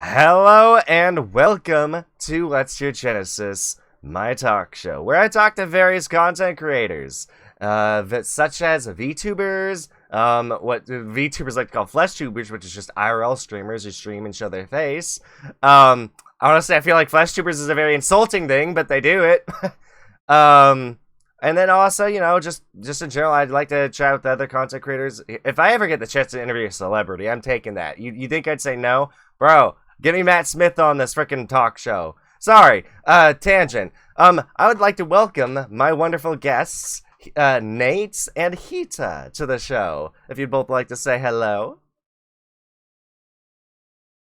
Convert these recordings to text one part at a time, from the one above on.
Hello and welcome to Let's Hear Genesis, my talk show, where I talk to various content creators, such as VTubers, what VTubers like to call flesh tubers, which is just IRL streamers who stream and show their face. Honestly, I feel like flesh tubers is a very insulting thing, but they do it. And then also, just in general, I'd like to chat with the other content creators. If I ever get the chance to interview a celebrity, I'm taking that. You think I'd say no? Bro, get me Matt Smith on this freaking talk show. Sorry, tangent. I would like to welcome my wonderful guests, Nate and Hiita, to the show. If you'd both like to say hello.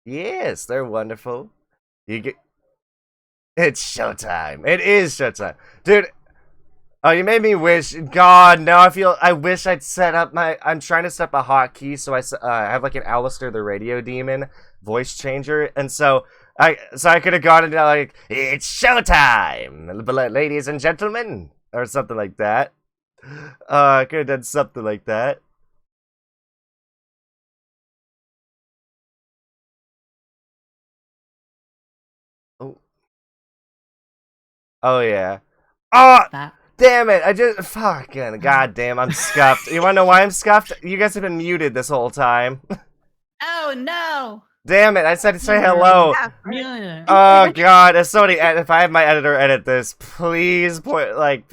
Yes, they're wonderful. It's showtime. It is showtime. Dude, oh, you made me wish. God, no, I wish I'd set up I'm trying to set up a hotkey so I have like an Alistair the Radio Demon voice changer, and so I could have gone into like, it's showtime, ladies and gentlemen, or something like that. I could have done something like that. Oh, oh yeah. Oh! Damn it, I just fucking goddamn, I'm scuffed. You wanna know why I'm scuffed? You guys have been muted this whole time. Oh no! Damn it, I said to say hello. Yeah. Oh god, if I have my editor edit this, please to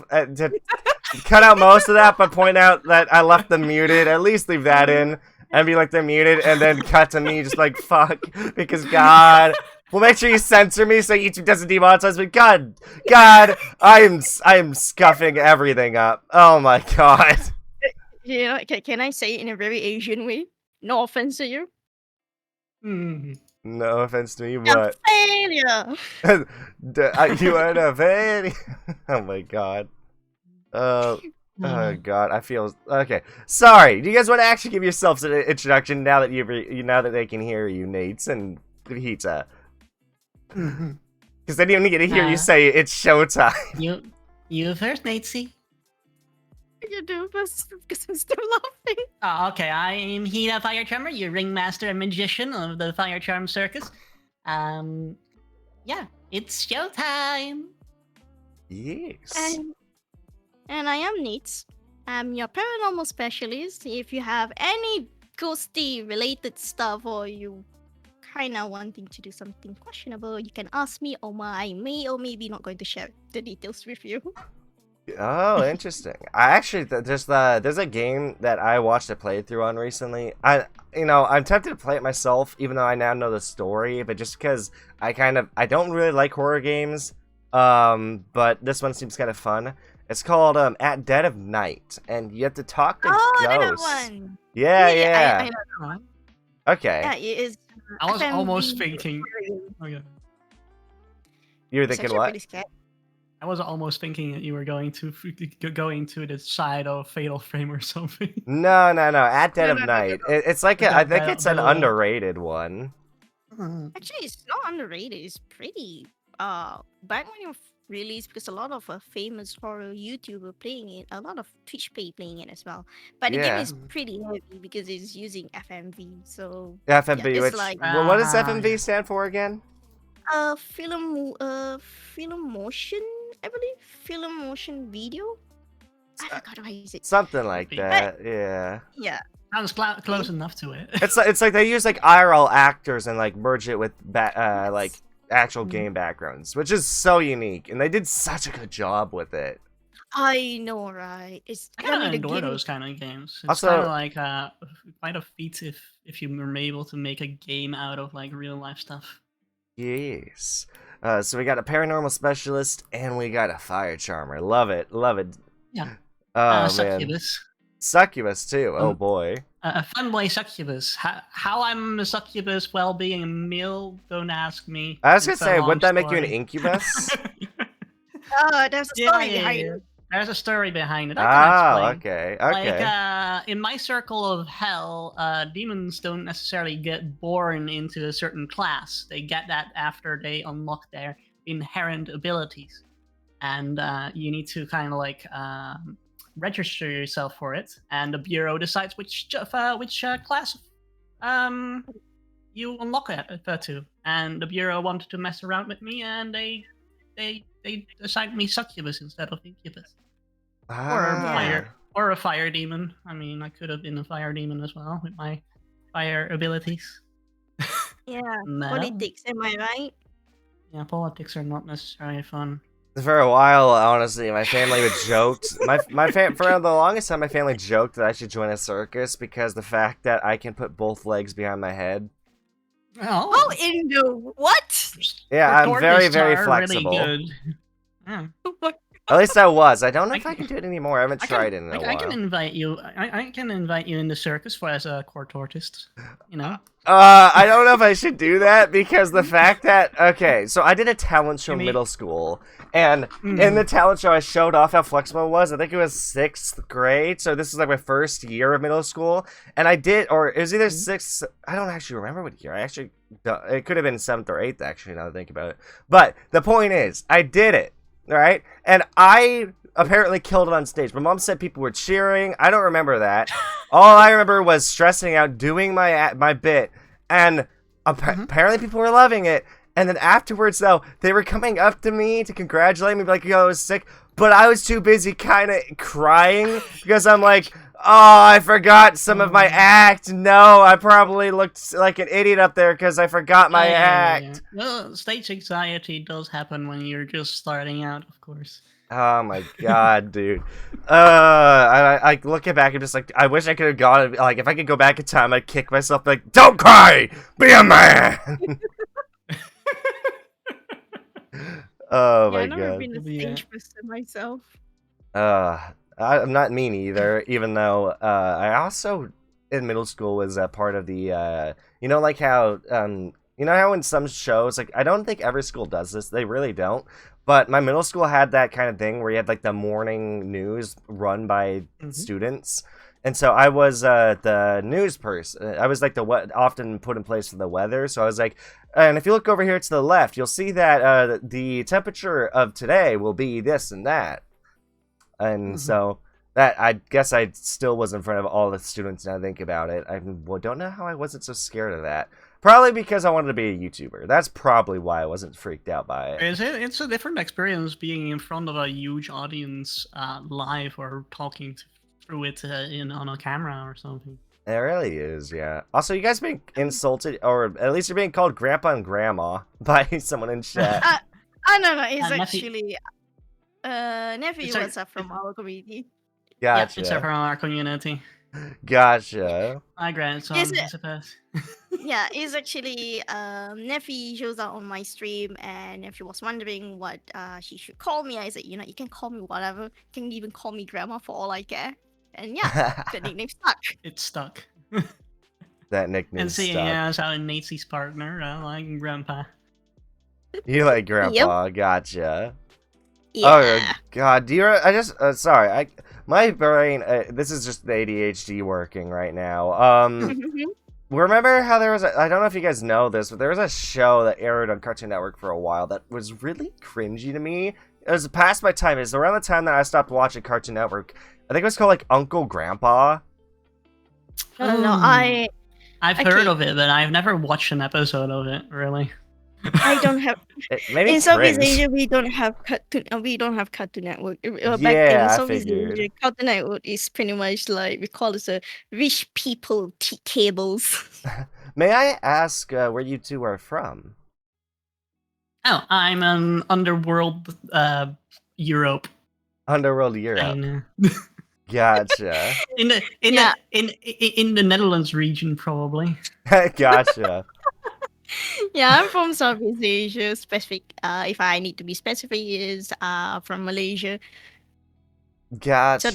cut out most of that, but point out that I left them muted. At least leave that in and be like they're muted, and then cut to me just like fuck, because god. Well, make sure you censor me so YouTube doesn't demonetize me. God, I am scuffing everything up. Oh my god. Can I say it in a very Asian way? No offense to you. No offense to me, but failure. you are a failure. Oh my god. Oh god, I feel okay. Sorry. Do you guys want to actually give yourselves an introduction now that now that they can hear you, Nate and Hiita? Because they didn't even get to hear you say it's showtime. You first, Natesy. You do this because I'm still laughing. Oh, okay. I am Hiita Fire Charmer, your ringmaster and magician of the Fire Charm Circus. Yeah, it's showtime. Yes. And I am Neats. I'm your paranormal specialist. If you have any ghosty related stuff, or you kinda wanting to do something questionable, you can ask me, or I may or may be not going to share the details with you. Oh, interesting. I actually there's a game that I watched a playthrough on recently. I'm tempted to play it myself, even though I now know the story, but just because I don't really like horror games. But this one seems kind of fun. It's called At Dead of Night, and you have to talk to ghosts. That one. Yeah. I know that one. Okay. Yeah, it is. I was almost thinking. Oh yeah. You were thinking what? I was almost thinking that you were going to the side of Fatal Frame or something. No. At Dead of Night. It's like I think it's an underrated one. Actually, it's not underrated. It's pretty. Back when it released, because a lot of famous horror YouTuber playing it, a lot of Twitch playing it as well. But the game is pretty heavy because it's using FMV. So FMV, yeah, which what does FMV stand for again? Film motion, I believe. Film motion video. I forgot how is it. Something like that. Yeah. Yeah. Sounds close enough to it. It's like they use like IRL actors and like merge it with like actual game backgrounds, which is so unique, and they did such a good job with it. I know, right? I kind of adore those kind of games. It's Also, kind of like quite a feat if you were able to make a game out of like real life stuff. Yes. So we got a paranormal specialist and we got a fire charmer. Love it. Yeah. Oh Succubus. man. Succubus too. Oh boy. A fanboy succubus. How I'm a succubus while being a male? Don't ask me. I was gonna say, would that make you an incubus? There's a story behind it. There's a story behind it. I can explain. Okay. Like, in my circle of hell, demons don't necessarily get born into a certain class. They get that after they unlock their inherent abilities. And you need to kind of like register yourself for it. And the Bureau decides which class you unlock it too. And the bureau wanted to mess around with me, and they assigned me succubus instead of incubus, Ah. or a fire demon. I mean, I could have been a fire demon as well with my fire abilities. Yeah, No. politics, am I right? Yeah, politics are not necessarily fun. For a while, honestly, my family would joked. For the longest time, my family joked that I should join a circus because the fact that I can put both legs behind my head. Oh, in the what? Yeah, I'm very, very Tortoises are flexible. Really good. Yeah. At least I was. I don't know if I can do it anymore. I haven't tried it in a while. I can invite you. I can invite you in the circus as a court tortoise. You know. I don't know if I should do that because the fact that okay, so I did a talent show in middle school, and in the talent show I showed off how flexible I was. I think it was 6th grade, so this is like my first year of middle school, and I did, or it was either 6th. I don't actually remember what year. It could have been 7th or 8th actually. Now that I think about it, but the point is, I did it. Right? And I apparently killed it on stage. My mom said people were cheering. I don't remember that. All I remember was stressing out, doing my bit, and apparently people were loving it. And then afterwards, though, they were coming up to me to congratulate me, like, yo, I was sick. But I was too busy kind of crying because I'm like, oh, I forgot some of my act. No, I probably looked like an idiot up there because I forgot my act. Yeah. Well, stage anxiety does happen when you're just starting out, of course. Oh my god, dude. I look back and just like, I wish I could have gone, like, if I could go back in time, I'd kick myself, like, don't cry! Be a man! Oh my god. I've never been a stage person myself. I'm not mean either, even though I also in middle school was a part of the you know, like how you know how in some shows, like, I don't think every school does this, they really don't, but my middle school had that kind of thing where you had like the morning news run by students, and so I was the news person. I was like the what often put in place for the weather, so I was like, and if you look over here to the left, you'll see that the temperature of today will be this and that. And so that, I guess I still was in front of all the students now I think about it. I don't know how I wasn't so scared of that. Probably because I wanted to be a YouTuber. That's probably why I wasn't freaked out by it. It's a different experience being in front of a huge audience live or talking through it on a camera or something. It really is, yeah. Also, you guys being insulted, or at least you're being called Grandpa and Grandma by someone in chat. No, it's actually... nephew was from our community. Gotcha. Yeah, it's from our community. Gotcha. My grandson, I suppose. Yeah, it's actually nephew shows up on my stream, and if she was wondering what she should call me, I said, you know, you can call me whatever. You can even call me Grandma for all I care. And yeah, the nickname stuck. It stuck. That nickname and stuck. seeing as how Nate's partner, I like Grandpa. You like Grandpa, gotcha. Yeah. Oh god, do you? I just sorry. My brain. This is just the ADHD working right now. Remember how there was? I don't know if you guys know this, but there was a show that aired on Cartoon Network for a while that was really cringy to me. It was past my time. It was around the time that I stopped watching Cartoon Network. I think it was called like Uncle Grandpa. I don't know. I've heard of it, but I've never watched an episode of it. Really. I don't have. Maybe in Southeast Asia, we don't have Cartoon Network. Back in Southeast Asia, Cartoon Network is pretty much like we call it a rich people cables. May I ask where you two are from? Oh, I'm an underworld Europe. Underworld Europe. Gotcha. in the Netherlands region, probably. Gotcha. Yeah, I'm from Southeast Asia. Specific, if I need to be specific, is from Malaysia. Gotcha. So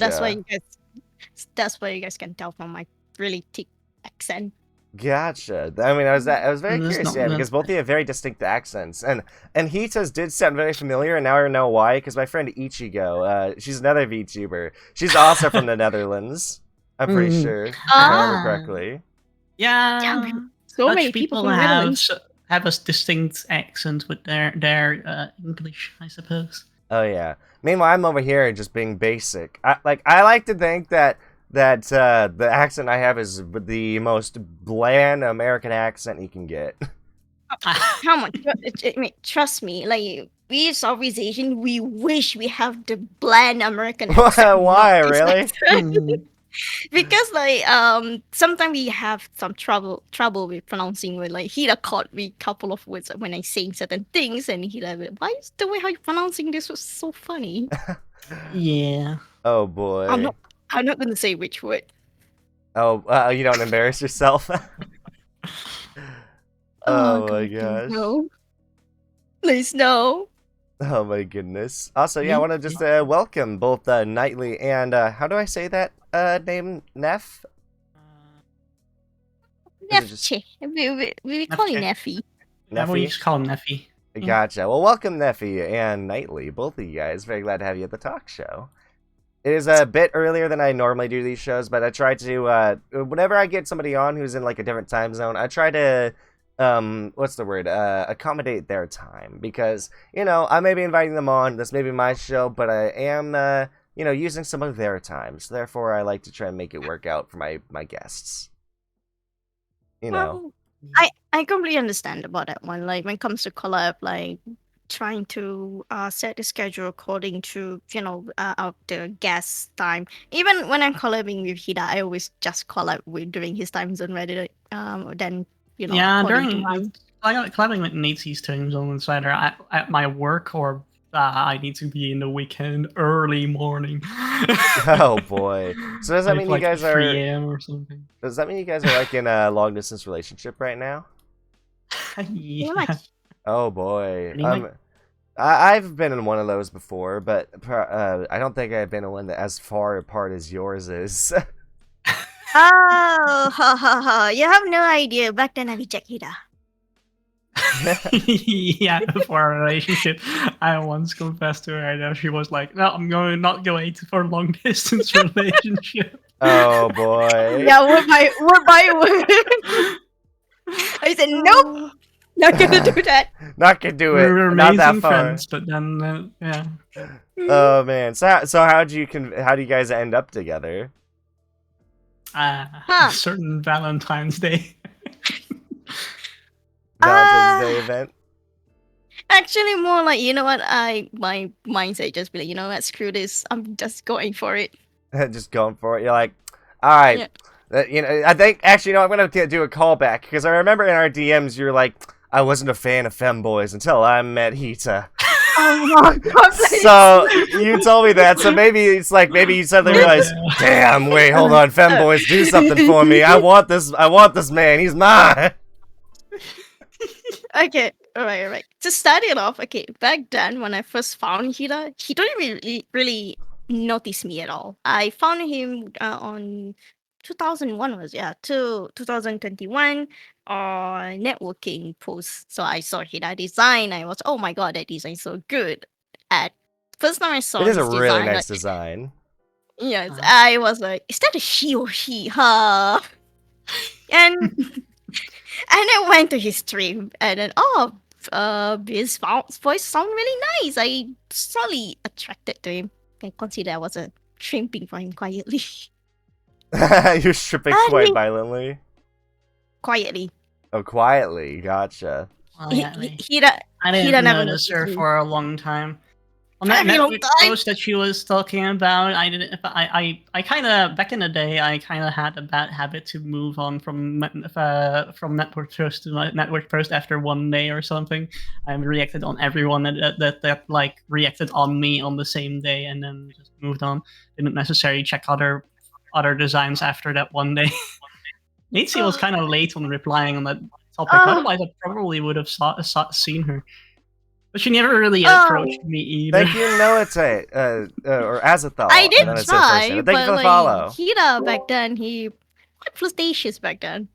that's why you guys can tell from my really thick accent. Gotcha. I mean, I was very curious, yeah, because both of you have very distinct accents, and Hiita's did sound very familiar, and now I know why. Because my friend Ichigo, she's another VTuber. She's also from the Netherlands. I'm pretty sure, if I remember correctly. Yeah. So many people have a distinct accent with their English, I suppose. Oh yeah. Meanwhile, I'm over here just being basic. I like to think that that the accent I have is the most bland American accent you can get. How much? I mean, trust me. Like we Southeast Asian, we wish we have the bland American accent. Why, not this really? accent. Hmm. Because like sometimes we have some trouble with pronouncing with like Hida caught me a couple of words when I saying certain things and he like why is the way how you pronouncing this was so funny. Yeah. Oh boy. I'm not gonna say which word. Oh, you don't embarrass yourself. Oh my God, gosh. no. Please no. Oh my goodness. Also, yeah, I want to just welcome both Knightley and how do I say that name? Neff? Is it just- Nefche. We call him Neffy. Yeah, we used to call him Neffy. Gotcha. Well, welcome Neffy and Knightley, both of you guys. Very glad to have you at the talk show. It is a bit earlier than I normally do these shows, but I try to whenever I get somebody on who's in like a different time zone, I try to what's the word? Accommodate their time because, you know, I may be inviting them on, this may be my show, but I am you know, using some of their time. So therefore I like to try and make it work out for my guests. You know. I completely understand about that one. Like when it comes to collab, like trying to set the schedule according to of the guest time. Even when I'm collabing with Hida, I always just collab with during his time zone rather than Yeah, according to during mine. collabing with Nate's time zone is either at my work or I need to be in the weekend early morning. Oh boy. So does that mean you guys 3 are a.m. or something? Does that mean you guys are like in a long distance relationship right now? Yeah. Pretty much. Oh boy. Pretty much. I've been in one of those before, but I don't think I've been in one that as far apart as yours is. Oh, ha ha ha! You have no idea. Back then, I reject Hida. Yeah, for our relationship, I once confessed to her that she was like, "No, I'm not going for a long distance relationship." Oh boy. Yeah, word by word. I said nope, not gonna do that. Not gonna do We it. were Not that amazing far. friends, but then yeah. Oh man. So how do you guys end up together? Huh. Certain Valentine's Day. Valentine's Day event. Actually, more like my mindset just be like, you know what, screw this. I'm just going for it. Just going for it. You're like, all right. Yeah. You know, I think actually, I'm gonna do a callback because I remember in our DMs you're like, I wasn't a fan of femboys until I met Hiita. Oh my god! So you told me that. So maybe it's like maybe you suddenly realize, damn, wait, hold on, femboys, do something for me. I want this man. He's mine. Okay, all right. To start it off, okay, back then when I first found Hida, he didn't really notice me at all. I found him on 2001 to 2021 on networking posts. So I saw Hida design. I was, oh my god, that design is so good. At first time I saw It is a his really design, nice like, design. yes, I was like, is that a she or he? Huh? And I went to his stream, and then his voice sound really nice. I slowly attracted to him. I consider I was a shrimping for him quietly. You're stripping quite violently. Quietly. Oh, quietly. Gotcha. Well, He, yeah, he, I he didn't never notice her noticed me. for a long time. On For a that long Netflix time? post that she was talking about, I didn't. I kind of back in the day, I kind of had a bad habit to move on from network post to network post after one day or something. I reacted on everyone that like reacted on me on the same day, and then just moved on. Didn't necessarily check other designs after that one day. Nancy was kind of late on replying on that topic. Otherwise, I probably would have seen her. But she never really approached me either. Thank you, Noate, or Azathan. I did Thank try, you but for the like follow. Hida back then, he quite flirtatious back then.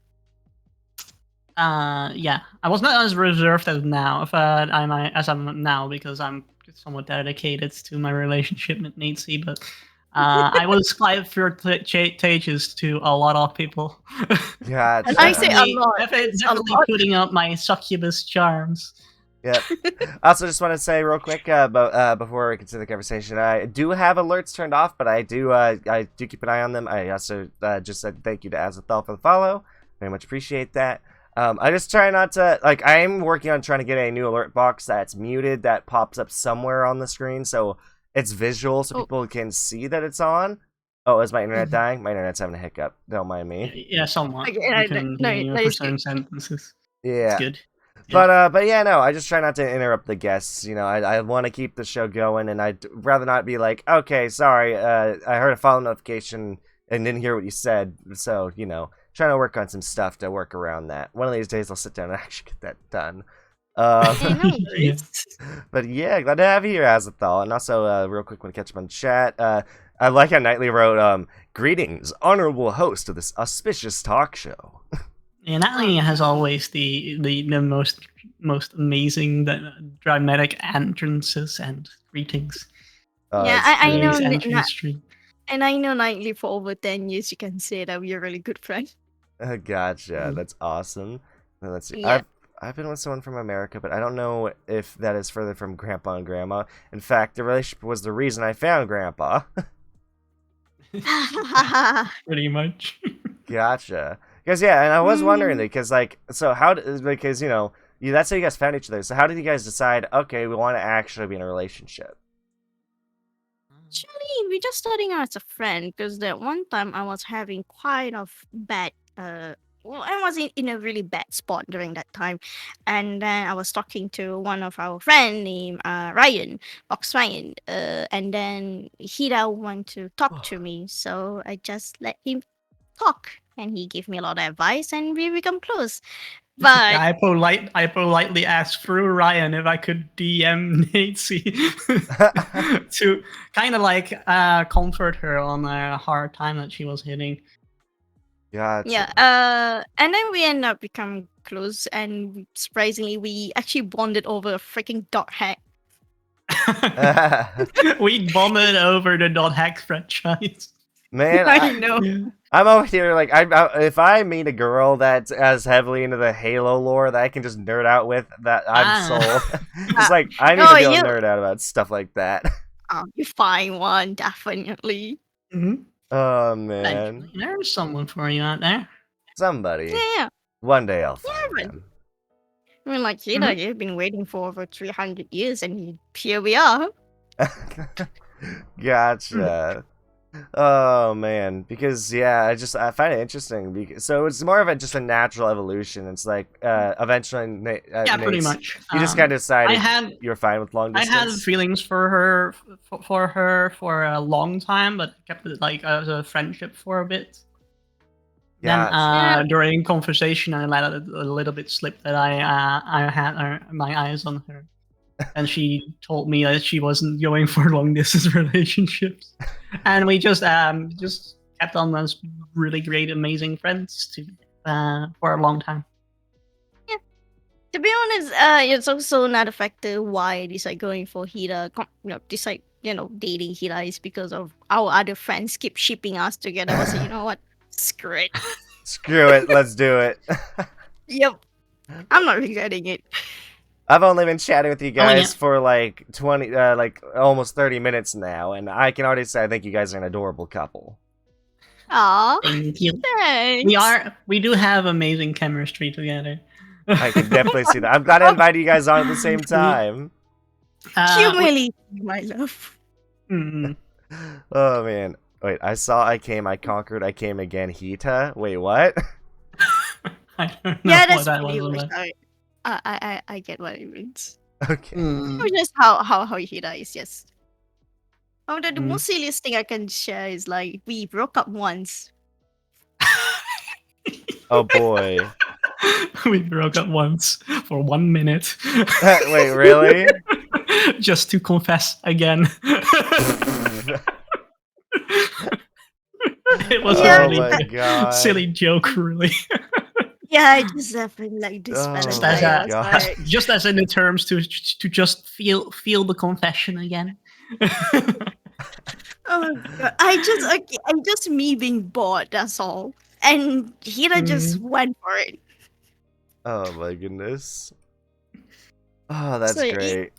Yeah, I was not as reserved as now. As I'm now because I'm somewhat dedicated to my relationship with Nancy, but I was quite flirtatious to a lot of people. Gotcha. And I say a lot. Definitely putting up my succubus charms. Yeah. I also just want to say real quick, before we continue the conversation, I do have alerts turned off, but I do keep an eye on them. I also just said thank you to Azathal for the follow. Very much appreciate that. I just try not to, like, I am working on trying to get a new alert box that's muted that pops up somewhere on the screen, so it's visual, so people can see that it's on. Oh, is my internet dying? My internet's having a hiccup. Don't mind me. Yeah, somewhat. Okay, You can hear you for certain sentences. It's Yeah. good. But yeah, no, I just try not to interrupt the guests. You know, I want to keep the show going, and I'd rather not be like, okay, sorry, I heard a follow notification and didn't hear what you said, so, you know, trying to work on some stuff to work around that. One of these days I'll sit down and actually get that done. Yeah. But yeah, glad to have you here, Azathal. And also, real quick, when I catch up on chat, I like how Knightley wrote, greetings, honorable host of this auspicious talk show. Yeah, Natalie has always the most amazing dramatic entrances and greetings. Yeah, I know. Today's entry stream. And I know Nightly for over 10 years. You can say that we're really good friends. Gotcha, that's awesome. Let's see. Yeah. I've been with someone from America, but I don't know if that is further from Grandpa and Grandma. In fact, the relationship was the reason I found Grandpa. Pretty much. Gotcha. Because yeah, and I was wondering because like, so how? Because you know, that's how you guys found each other. So how did you guys decide? Okay, we want to actually be in a relationship. Actually, we just starting out as a friend because that one time I was having quite of bad well, I was in a really bad spot during that time. And then I was talking to one of our friend named Ryan, Fox Ryan. And then Hida want to talk to me. So I just let him talk. And he gave me a lot of advice and we become close. But Yeah, I politely asked through Ryan if I could DM Nancy to kind of like comfort her on a hard time that she was hitting. Gotcha. yeah, and then we end up becoming close and surprisingly we actually bonded over a freaking dot hack. We bonded over the Dot Hack franchise. Man, I know. Yeah. I'm over here like if I meet a girl that's as heavily into the Halo lore that I can just nerd out with, that I'm sold. It's like I need to be able to nerd out about stuff like that. Oh, you find one, definitely. Mm-hmm. Oh man, There's someone for you out there. somebody. Yeah. One day I'll find but- them. I mean, like, you know, you've been waiting for over 300 years and here we are. Gotcha. Oh man, because yeah, I find it interesting. Because, so it's more of just a natural evolution. It's like eventually, Yeah, pretty much. You just kind of decided you're fine with long I distance. had feelings for her for a long time, but kept it like as a friendship for a bit. Gotcha. Then during conversation, I let it a little bit slip that I had my eyes on her, and she told me that she wasn't going for long distance relationships, and we just kept on as really great, amazing friends for a long time. Yeah. To be honest, it's also not a factor why I decide going for Hida, dating Hida is because of our other friends keep shipping us together. I was like, you know what? Screw it. Screw it, let's do it. Yep. I'm not regretting it. I've only been chatting with you guys yeah. for like 20, like almost 30 minutes now, and I can already say I think you guys are an adorable couple. Aw. Thank you. Thanks. We do have amazing chemistry together. I can definitely see that. I'm glad I invited you guys on at the same time. Humility, my love. Oh man. Wait, I saw, I came, I conquered, I came again, Hiita? Wait, what? I don't know Yeah, what that's that pretty was much about. I get what it means. Okay. Or just how Hida is, yes. Oh, the most silliest thing I can share is like we broke up once. Oh boy. We broke up once for 1 minute. Wait, really? Just to confess again. It was Yeah. a Oh really my god. silly joke, really. Yeah, it just happened like this. Oh Valentine's my Day. I was God. like, Just as in the terms to just feel the confession again. oh my god! I'm just me being bored. That's all. And Hira just went for it. Oh my goodness. Oh, that's So great.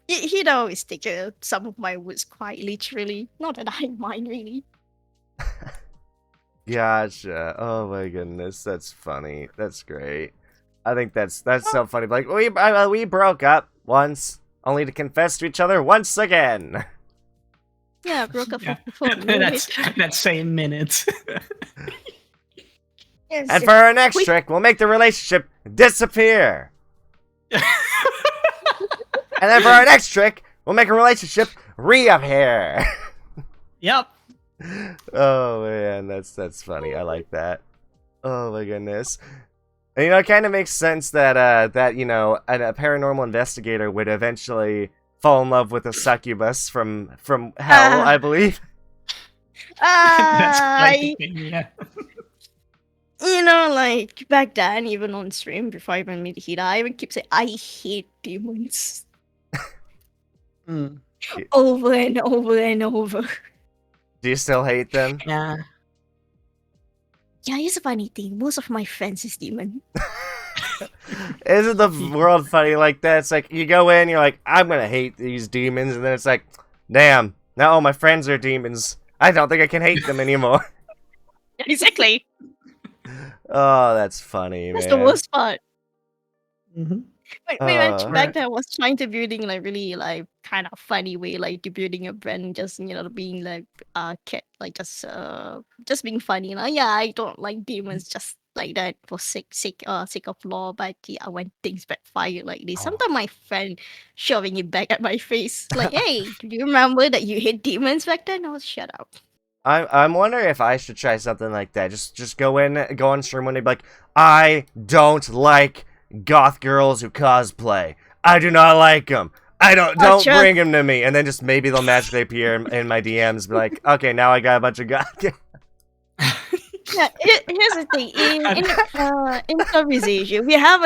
he'd always take some of my words quite literally. Not that I mind really. Gotcha. Oh my goodness, that's funny. That's great. I think that's so funny. Like we broke up once, only to confess to each other once again. Yeah, broke up Yeah. for That's saying minutes. Yes, And for our next we- trick, we'll make the relationship disappear. And then for our next trick, we'll make a relationship reappear. Yep. Oh man, that's funny. I like that. Oh my goodness. And, it kind of makes sense that a paranormal investigator would eventually fall in love with a succubus from hell, I believe. That's quite I, the thing, yeah. like back then, even on stream before I even meet Hiita, I even keep saying I hate demons Mm. over and over and over. Do you still hate them? Yeah. Yeah, here's a funny thing. Most of my friends is demon. Isn't the world funny like that? It's like you go in, you're like, I'm gonna hate these demons, and then it's like, damn, now all my friends are demons. I don't think I can hate them anymore. Exactly. Oh, that's funny, That's man. the worst part. Mm-hmm. Back then I was trying to building like really like kind of funny way, like to building a brand, just being like cat, like just being funny. Yeah, I don't like demons just like that for sake of law, but yeah, when things backfire like this, sometimes my friend shoving it back at my face, like, hey, do you remember that you hate demons back then? I was shut up. I'm wondering if I should try something like that. Just go on stream one day, be like, I don't like goth girls who cosplay. I do not like them. Don't bring them to me. And then just maybe they'll magically appear in my DMs. Be like, okay, now I got a bunch of goth. Yeah, here's the thing. In conversation, we have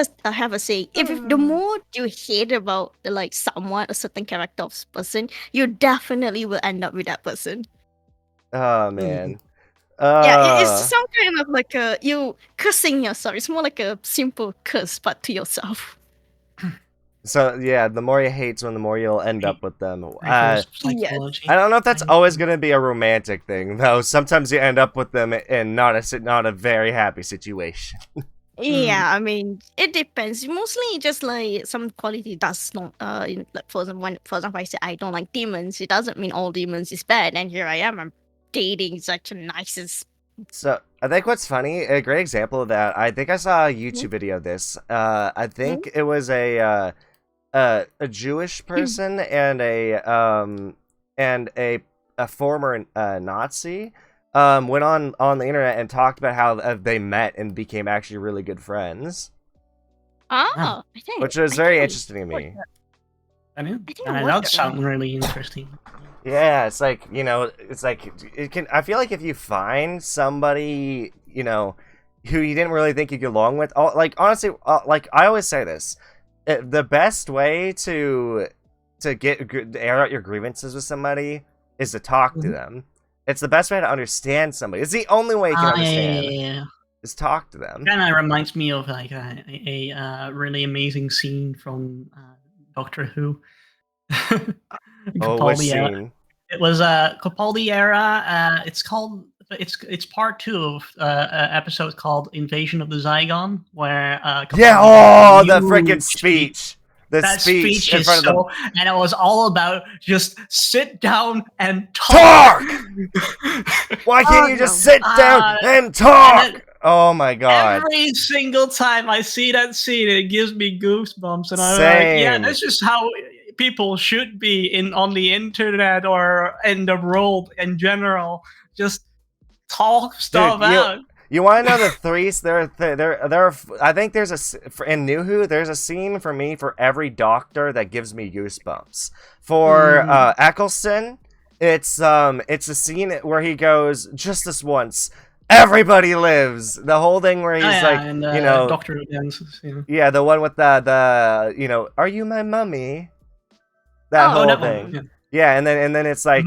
a saying. If the more you hate about like someone, a certain character of person, you definitely will end up with that person. Oh man. Yeah, it's some kind of like you cursing yourself. It's more like a simple curse, but to yourself. So yeah, the more you hate someone, the more you'll end up with them. Psychology. I don't know if that's always gonna be a romantic thing, though. Sometimes you end up with them in not a very happy situation. Yeah, I mean, it depends. Mostly just like some quality does not like for example, I say I don't like demons. It doesn't mean all demons is bad. And here I am, I'm dating such a nicest. So I think what's funny, a great example of that. I think I saw a YouTube video of this. I think it was a Jewish person and a former Nazi went on the internet and talked about how they met and became actually really good friends. Oh, Which was very interesting to me. I mean, that sounds really interesting. Yeah, it's like, it can. I feel like if you find somebody, who you didn't really think you get along with, like honestly, like I always say this, the best way to air out your grievances with somebody is to talk to them. It's the best way to understand somebody. It's the only way you can understand. Is talk to them. Kind of reminds me of like a really amazing scene from Doctor Who. Which scene? It was Capaldi era. It's called. It's part 2 of an episode called Invasion of the Zygon, where the freaking speech. That speech in is front of them. And it was all about just sit down and talk. Why can't you just sit down and talk? Oh my god. Every single time I see that scene, it gives me goosebumps. And I'm like, yeah, this is how people should be on the internet or in the world in general. Just talk stuff out. You want to know the threes? I think in New Who, there's a scene for me for every doctor that gives me goosebumps. For Eccleston, it's a scene where he goes, just this once, everybody lives. The whole thing where he's Doctor dances. Yeah, the one with the are you my mummy? That whole thing. Yeah, and then it's like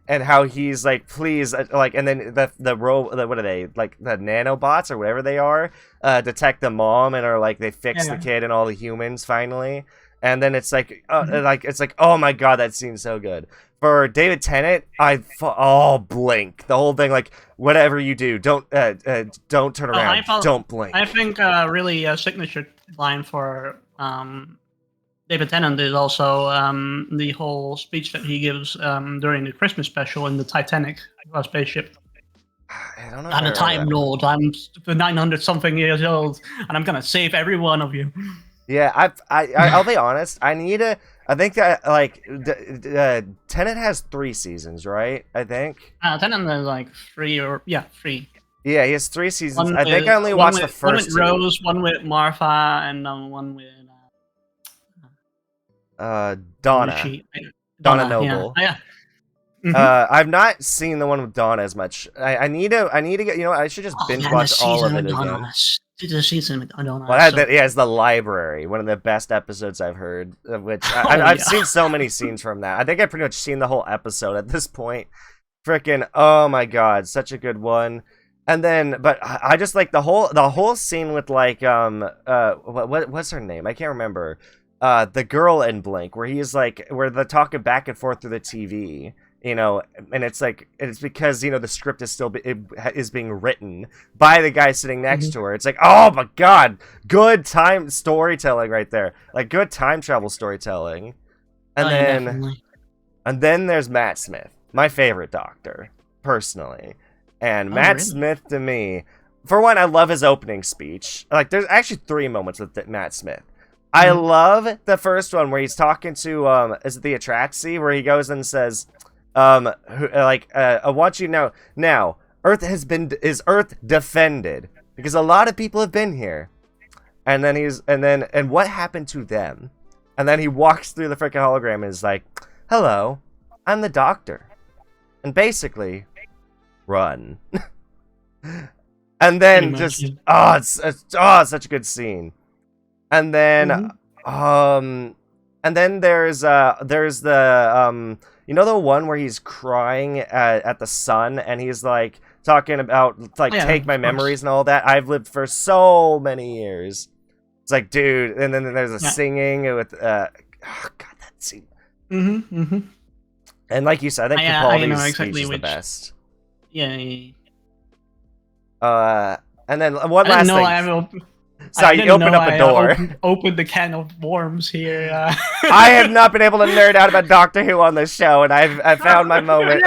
and how he's like, please, like, and then the what are they, like the nanobots or whatever they are, detect the mom and are like they fix the kid and all the humans finally, and then it's like, oh my god, that scene's so good. For David Tennant, blink the whole thing, like whatever you do, don't turn around, don't blink. I think really a signature line for David Tennant is also the whole speech that he gives during the Christmas special in the Titanic spaceship. I don't know. I'm a Time Lord. I'm 900 something years old, and I'm gonna save every one of you. Yeah, I'll be honest. I think that like Tenet has 3 seasons, right? I think. Tenet is like 3. Yeah, he has 3 seasons. I think I only watched the first 2. One with Rose, one with Martha, and one with Donna Noble. Yeah. I've not seen the one with Donna as much. I need to get. You know, I should just binge watch all of it again. The season with Donna. Well, it's the library. One of the best episodes I've heard. Which I've seen so many scenes from that. I think I've pretty much seen the whole episode at this point. Freaking! Oh my god, such a good one. And then, but I just like the whole scene with like what's her name? I can't remember. The girl in Blink, where he's like, where they're talking back and forth through the TV. You know, and it's like, it's because, you know, the script is still is being written by the guy sitting next to her. It's like, oh my god, good time storytelling right there, like good time travel storytelling. And then there's Matt Smith, my favorite Doctor personally, and Matt Smith to me, for one, I love his opening speech. Like, there's actually 3 moments with Matt Smith. I love the first one where he's talking to is it the Atraxi, where he goes and says, I want you to know now, is Earth defended? Because a lot of people have been here. And then and what happened to them? And then he walks through the freaking hologram and is like, hello, I'm the Doctor. And basically, run. And then it's such a good scene. And then there's the you know, the one where he's crying at the sun, and he's like talking about like take my memories and all that. I've lived for so many years. It's like, dude, and then there's a singing with god, that scene. And like you said, I think Capaldi's speech is the best. Yeah. And then one last thing. Sorry, you opened up a door. Opened the can of worms here. I have not been able to nerd out about Doctor Who on this show, and I found my moment.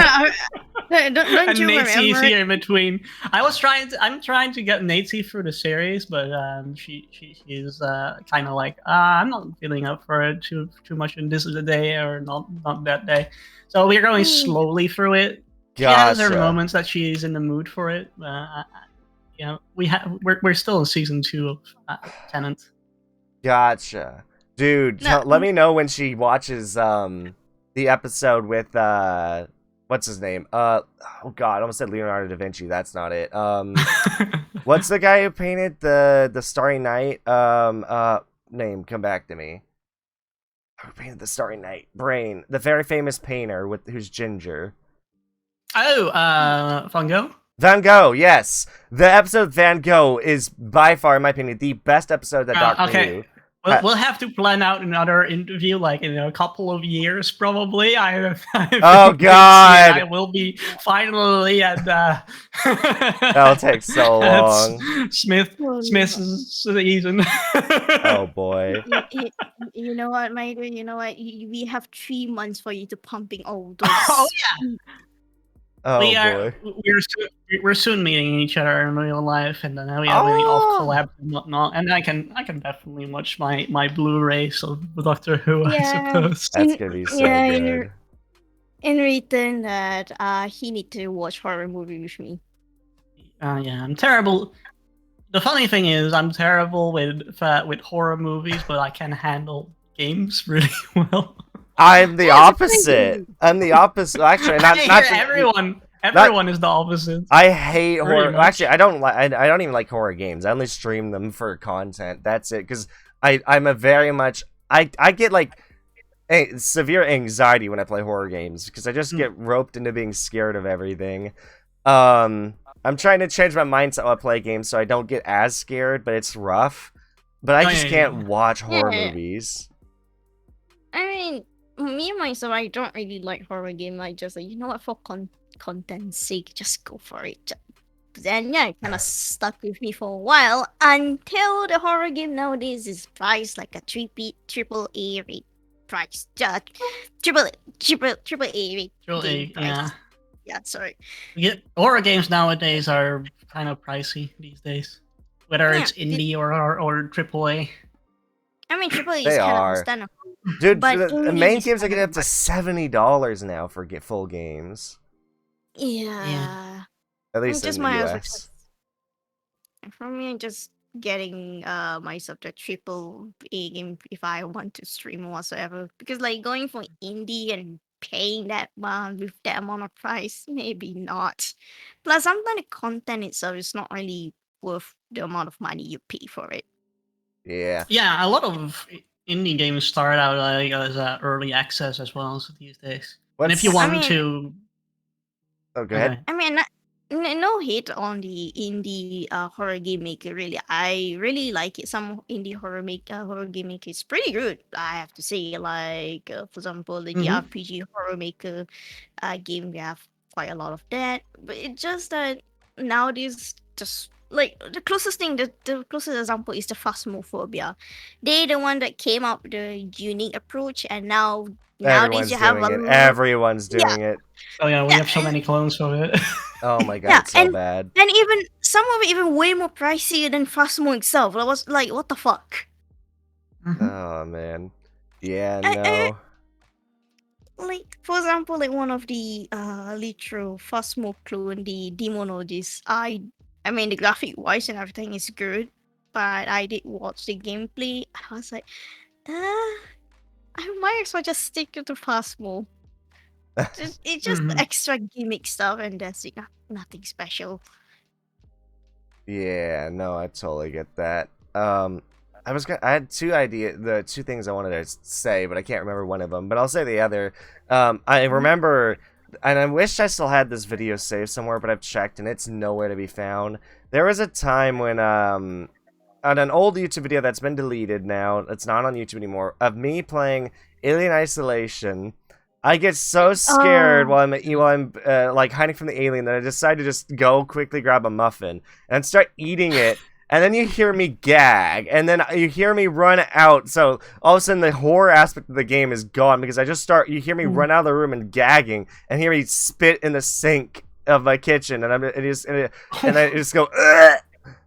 Don't you Nate's remember? here in between. I'm trying to get Nate through the series, but she's kind of like, I'm not feeling up for it too much, and this is the day or not that day. So we're going slowly through it. She has her moments that she's in the mood for it. Yeah, we're still in season 2 of Tenant. Gotcha, dude. Let me know when she watches the episode with what's his name? Oh god, I almost said Leonardo da Vinci. That's not it. What's the guy who painted the Starry Night? Name, come back to me. Who painted the Starry Night? Brain, the very famous painter who's ginger. Oh, Van Gogh. Van Gogh, yes. The episode Van Gogh is by far, in my opinion, the best episode that Doctor Who. We'll have to plan out another interview, like in a couple of years, probably. Oh God! I will be finally at. That'll take so long. Smith's season. Oh boy! You know what, Mike? You know what? We have 3 months for you to pumping all those. Oh yeah. Oh boy! We're soon meeting each other in real life, and then we are really off collabs and whatnot. And I can definitely watch my Blu-rays of Doctor Who, I suppose. That's gonna be so good. In return, that he need to watch horror movie with me. Yeah, I'm terrible. The funny thing is, I'm terrible with horror movies, but I can handle games really well. I'm the opposite. I'm the opposite. Actually, not everyone is the opposite. I hate horror. Actually, I don't even like horror games. I only stream them for content. That's it. Because I'm a very much I get like severe anxiety when I play horror games because I just get roped into being scared of everything. I'm trying to change my mindset while I play games so I don't get as scared, but it's rough. But I just can't watch horror movies. I mean, me myself, I don't really like horror game. I just like, you know what, for content's sake, just go for it. Then yeah, it kind of stuck with me for a while until the horror game nowadays is priced like a triple A rate price. Triple A rate game Really, yeah. price. Yeah, sorry. Horror games nowadays are kind of pricey these days, whether Yeah, it's indie or AAA. I mean, triple A is They kind of are. understandable, Dude, but the indie main is games are kind getting of up to $70 now for get full games. yeah. At least Just in the my US. for me, just getting myself to a triple A game if I want to stream whatsoever. Because like going for indie and paying that amount with that amount of price, maybe not. Plus, sometimes the content itself is not really worth the amount of money you pay for it. Yeah. Yeah, a lot of indie games start out like as early access as well these days. And if you What's- I want mean, to, Oh, go ahead. I mean, no hate on the indie horror game maker. Really, I really like it. Some indie horror game maker is pretty good. I have to say, like for example, the Mhm. RPG horror maker game. We have quite a lot of that. But it's just that nowadays, just like the closest thing, the closest example is the phasmophobia. They the one that came up with the unique approach, and nowadays Everyone's you have doing it. Everyone's yeah doing it. oh yeah, we yeah have so many clones of it. Oh my god, yeah, it's so bad. and even some of it even way more pricey than Phasmo itself. I was like, what the fuck? Mhm. Oh man. Yeah, I, no. like for example, like one of the literal Phasmo clone, the Demonologist. I mean the graphic wise and everything is good, but I did watch the gameplay. I was like, I might as well just stick to Phasmo. It's just Mhm. extra gimmick stuff, and that's it. Nothing special. Yeah, no, I totally get that. I had the two things I wanted to say, but I can't remember one of them. But I'll say the other. I remember, and I wish I still had this video saved somewhere, but I've checked and it's nowhere to be found. There was a time when on an old YouTube video that's been deleted now, it's not on YouTube anymore, of me playing Alien Isolation. I get so scared while I'm like hiding from the alien that I decide to just go quickly grab a muffin and start eating it. And then you hear me gag, and then you hear me run out. So all of a sudden, the horror aspect of the game is gone because you hear me run out of the room and gagging, and hear me spit in the sink of my kitchen, and I just go. Ugh!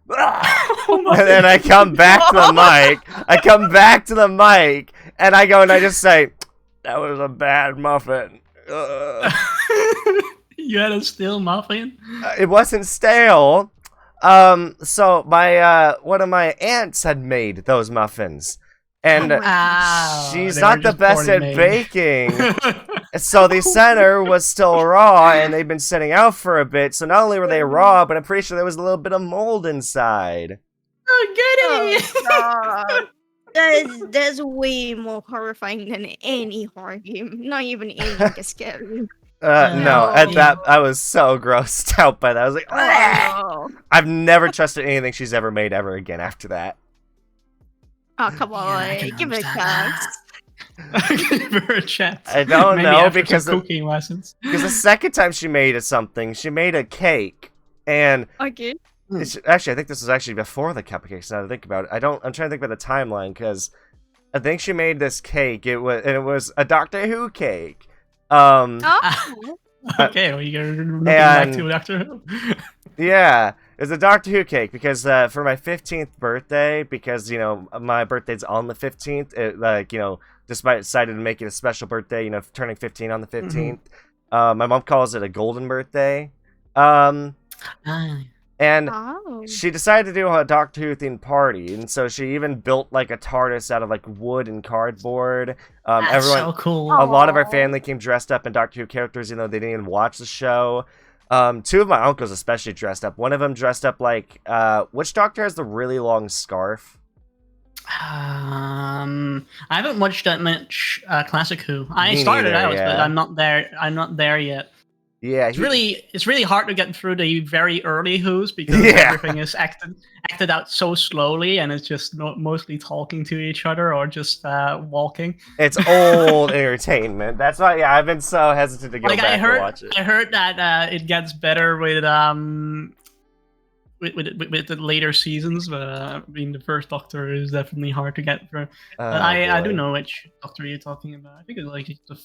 And then I come back to the mic. And I go and I just say, "That was a bad muffin." You had a stale muffin? It wasn't stale. So my one of my aunts had made those muffins, and she's they not were the just best poorly at made. baking. So the center was still raw, and they'd been sitting out for a bit. So not only were they raw, but I'm pretty sure there was a little bit of mold inside. Oh, goody! God. That's way more horrifying than any horror game. Not even Alien can scare you. No, at No. that I was so grossed out by that. I was like, "Ah!" Oh, I've never trusted anything she's ever made ever again after that. oh come on, I can give it a understand chance. Give her a chance. I don't Maybe know, after because some cooking lessons. Because the second time she made something, she made a cake, and Okay. actually, I think this was actually before the cupcakes. Now that I think about it, I'm trying to think about the timeline because I think she made this cake. It was a Doctor Who cake. Oh. Okay, well, you're looking back to Doctor Who. Yeah, it's a Doctor Who cake because for my 15th birthday, because my birthday's on the 15th. Decided to make it a special birthday. Turning 15 on the 15th. My mom calls it a golden birthday. And Oh. she decided to do a Doctor Who themed party, and so she even built like a TARDIS out of like wood and cardboard. That's so cool. A lot of our Aw. family came dressed up in Doctor Who characters, even though they didn't even watch the show. Two of my uncles especially dressed up. One of them dressed up like which Doctor has the really long scarf? I haven't watched that much Classic Who. I Me started neither, out, yeah. but I'm not there. I'm not there yet. Yeah, It's really hard to get through the very early Who's because Yeah. everything is acted out so slowly, and it's just mostly talking to each other or just walking. it's old entertainment. That's why, yeah, I've been so hesitant to go Like back and watch it. I heard that it gets better with the later seasons, but I mean the first Doctor is definitely hard to get through. But I do boy. know which Doctor you're talking about. I think it's like the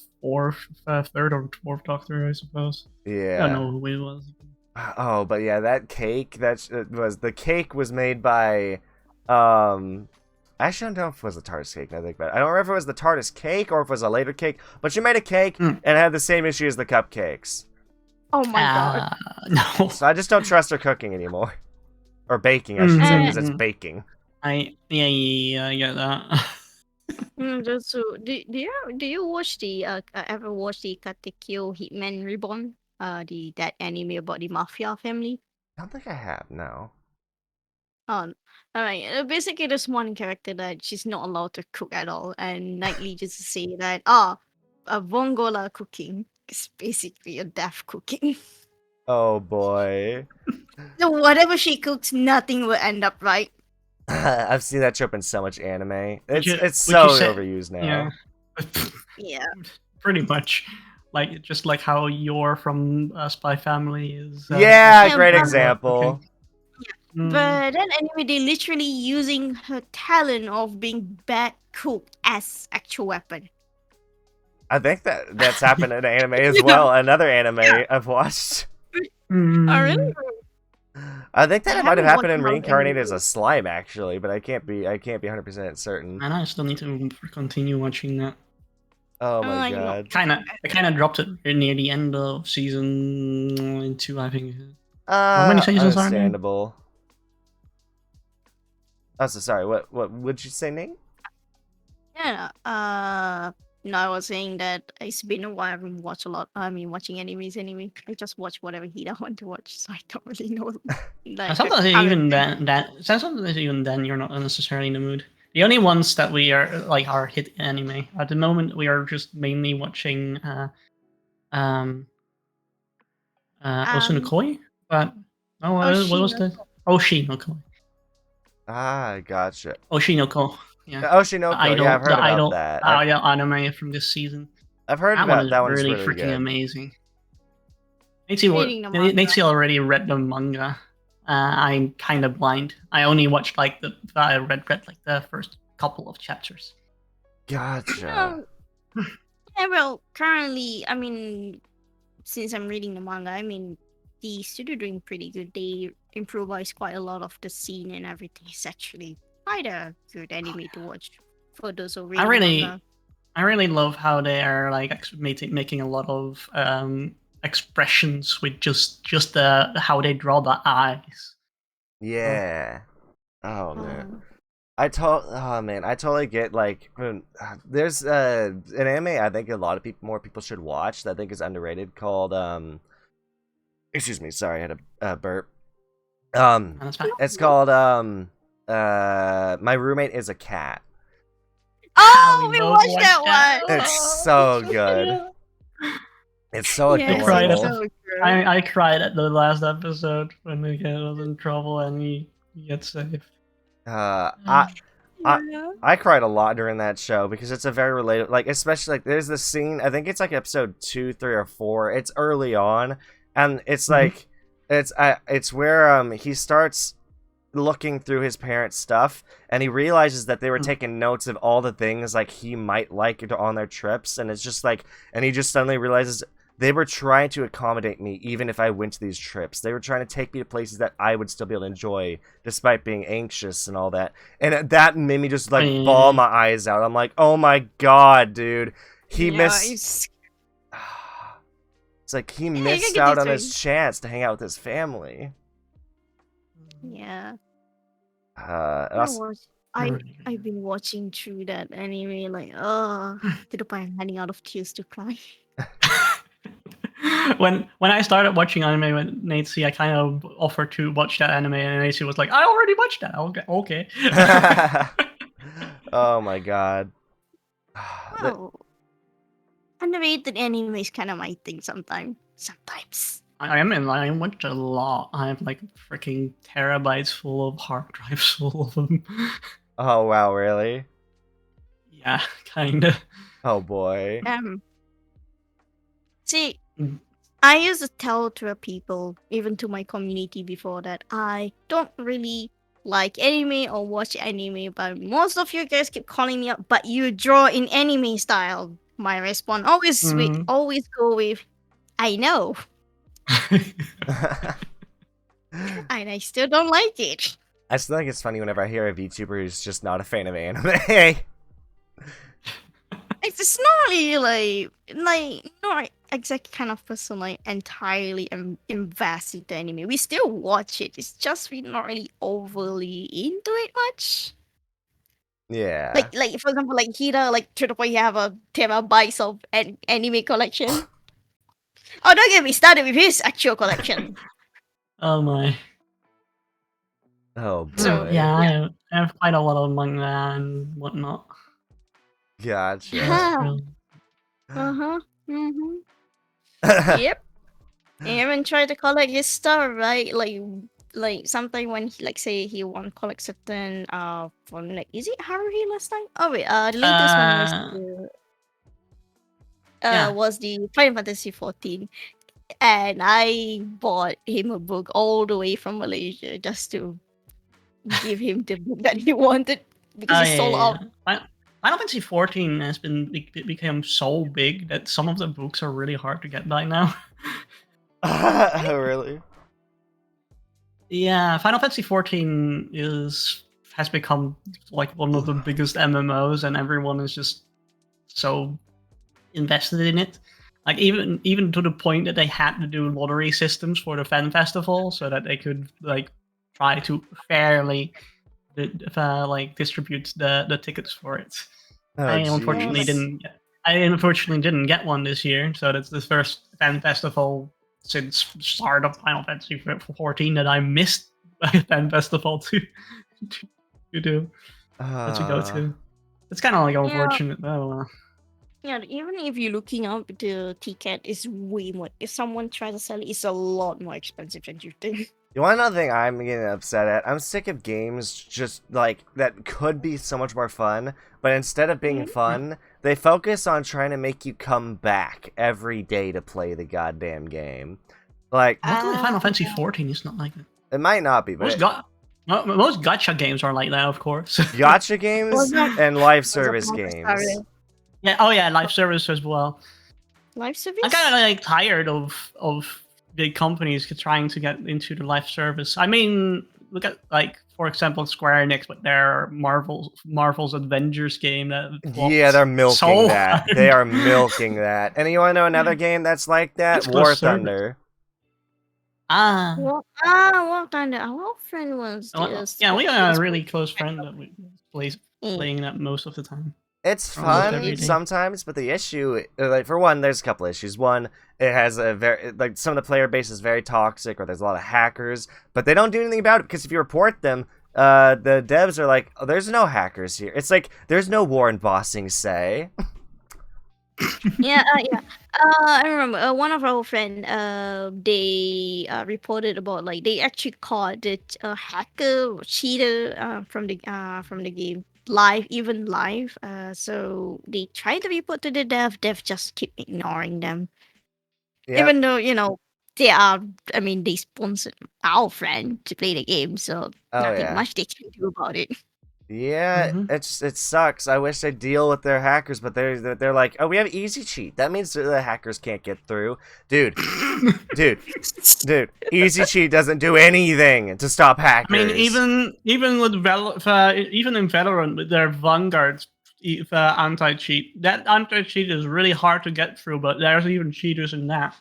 third or fourth Doctor, I suppose. I Yeah. don't know who it was. Oh, but yeah, that cake the cake was made by actually I don't know if it was the TARDIS cake. I think about it. I don't remember if it was the TARDIS cake or if it was a later cake, but she made a cake and had the same issue as the cupcakes. Oh my god. No. So I just don't trust her cooking anymore, or baking, I should say, because it's baking. I get that. Just so, do you watch the ever watch the Katekyo Hitman Reborn? That anime about the mafia family. I don't think I have. No. All right. Basically, there's one character that she's not allowed to cook at all, and Nightly just say that Vongola cooking is basically a deaf cooking. Oh boy. So whatever she cooks, nothing will end up right. I've seen that trope in so much anime. It's would so you say- overused now. Yeah. Pretty much. Like just like how you're from Spy Family is. Yeah, Yeah, great but- example. But then anyway, they literally using her talent of being bad cook as actual weapon. I think that's happened in anime as well. Another anime I've watched. Oh, really? I think that I it might have haven't happened in watched Mount Reincarnated as Everest. a slime, actually, but I can't be 100% certain. And I still need to continue watching that. Oh my I know. god. I kind of dropped it near the end of season 2, I think. How many seasons are there? Understandable. Oh, so sorry. What would you say, Nate? Yeah. No, I was saying that it's been a while. I haven't watched a lot. I mean, watching animes anyway. I just watch whatever Hiita want to watch, so I don't really know. Like, Sometimes I even mean, sometimes even then you're not necessarily in the mood. The only ones that we are hit anime at the moment, we are just mainly watching Osunokoi, but what was the Oshinoko? Gotcha. Oshinoko, yeah. Oshinoko, yeah, I've heard the about idol, that. the idol anime from this season. I've heard That about one is that one's really really freaking good. amazing. Reading the manga. Natsi already read the manga. I'm kind of blind. I only watched I read like the first couple of chapters. Gotcha. Yeah, well, currently, I mean, since I'm reading the manga, I mean, the studio doing pretty good. They improvise quite a lot of the scene and everything. It's actually quite a good anime to watch for those who read manga. I really love how they are like making a lot of expressions with just how they draw the eyes. Yeah. Oh man. I totally get like there's an anime I think a lot of more people should watch that I think is underrated called excuse me, sorry, I had a burp. That's fine. It's called My Roommate is a Cat. Oh, we watched that one. It's so good. It's so adorable. I cried at the last episode when the kid was in trouble and he gets saved. I cried a lot during that show because it's a very relatable, like, especially like there's this scene, I think it's like episode 2, 3, or 4. It's early on, and it's like it's where he starts looking through his parents' stuff, and he realizes that they were taking notes of all the things like he might like on their trips, and it's just like, and he just suddenly realizes they were trying to accommodate me even if I went to these trips. They were trying to take me to places that I would still be able to enjoy despite being anxious and all that. And that made me just like bawl my eyes out. I'm like, oh my god, dude. It's like he missed out on his chance to hang out with his family. Yeah. I've been watching through that anime like to the point I'm running out of tears to cry. When I started watching anime with Natsi, I kind of offered to watch that anime, and Natsi was like, "I already watched that." Okay. Oh my god. Well, animated anime is kind of my thing sometimes. sometimes. I watch a lot. I have like freaking terabytes full of hard drives full of them. Oh wow, really? Yeah, kinda. Oh boy. See, Mm. I used to tell to people, even to my community before, that I don't really like anime or watch anime, but most of you guys keep calling me up, but you draw in anime style. My response always go with, I know, and I still don't like it. I still think it's funny whenever I hear a VTuber who's just not a fan of anime. It's not really not exact kind of person like entirely invested in anime. We still watch it. It's just we're not really overly into it much. Yeah. Like for example, like Hiita, like to the point you have a terabytes of an anime collection. Oh, don't get me started with his actual collection. Oh my. Oh boy. So, Yeah, I have quite a lot of manga and whatnot. Gotcha. Yeah. Uh-huh. Mm-hmm. Yep. And even try to collect his stuff, right? Like sometimes when he, like say he want to collect certain from like is it Haruhi last time? Oh wait, the latest one Yeah. was the Final Fantasy 14. And I bought him a book all the way from Malaysia just to give him the book that he wanted because it's sold out. Final Fantasy 14 has become so big that some of the books are really hard to get by now. Really? Yeah, Final Fantasy 14 has become like one of the biggest MMOs, and everyone is just so invested in it. Like even to the point that they had to do lottery systems for the fan festival so that they could like try to fairly like distribute the tickets for it. Oh, I unfortunately didn't get one this year, so that's the first fan festival since start of Final Fantasy 14 that I missed a fan festival to do to go to. It's kind of like unfortunate. Yeah. Yeah, even if you're looking up the ticket, is way more. If someone tries to sell it, it's a lot more expensive than you think. You want another thing I'm getting upset at? I'm sick of games just like that could be so much more fun, but instead of being fun, they focus on trying to make you come back every day to play the goddamn game. Like, luckily, Final Fantasy 14 is not like that. It might not be, but most gacha games are like that, of course. Gacha games and live service games. Yeah. Oh yeah, live service as well. Live service. I'm kind of like tired of big companies trying to get into the live service. I mean, look at like for example Square Enix with their Marvel's Avengers game. Yeah, they're milking that. They are milking that. And you want to know another game that's like that? War Thunder. War Thunder. Our friend was just. Yeah, we are a really close friend that we playing that most of the time. It's fun sometimes, but the issue, like for one, there's a couple issues. One, it has a very like some of the player base is very toxic, or there's a lot of hackers, but they don't do anything about it because if you report them, the devs are like, "Oh, there's no hackers here." It's like there's no war embossing, say. Yeah. I remember one of our friends. They reported about like they actually caught the hacker or cheater from the game. Live so they try to report to the dev just keep ignoring them. Even though they sponsored our friend to play the game, so nothing much they can do about it. Yeah, it sucks. I wish they'd deal with their hackers, but they're like, oh, we have easy cheat. That means the hackers can't get through. Dude, easy cheat doesn't do anything to stop hackers. I mean, even with even in Valorant with their Vanguard anti-cheat, that anti-cheat is really hard to get through. But there's even cheaters in that.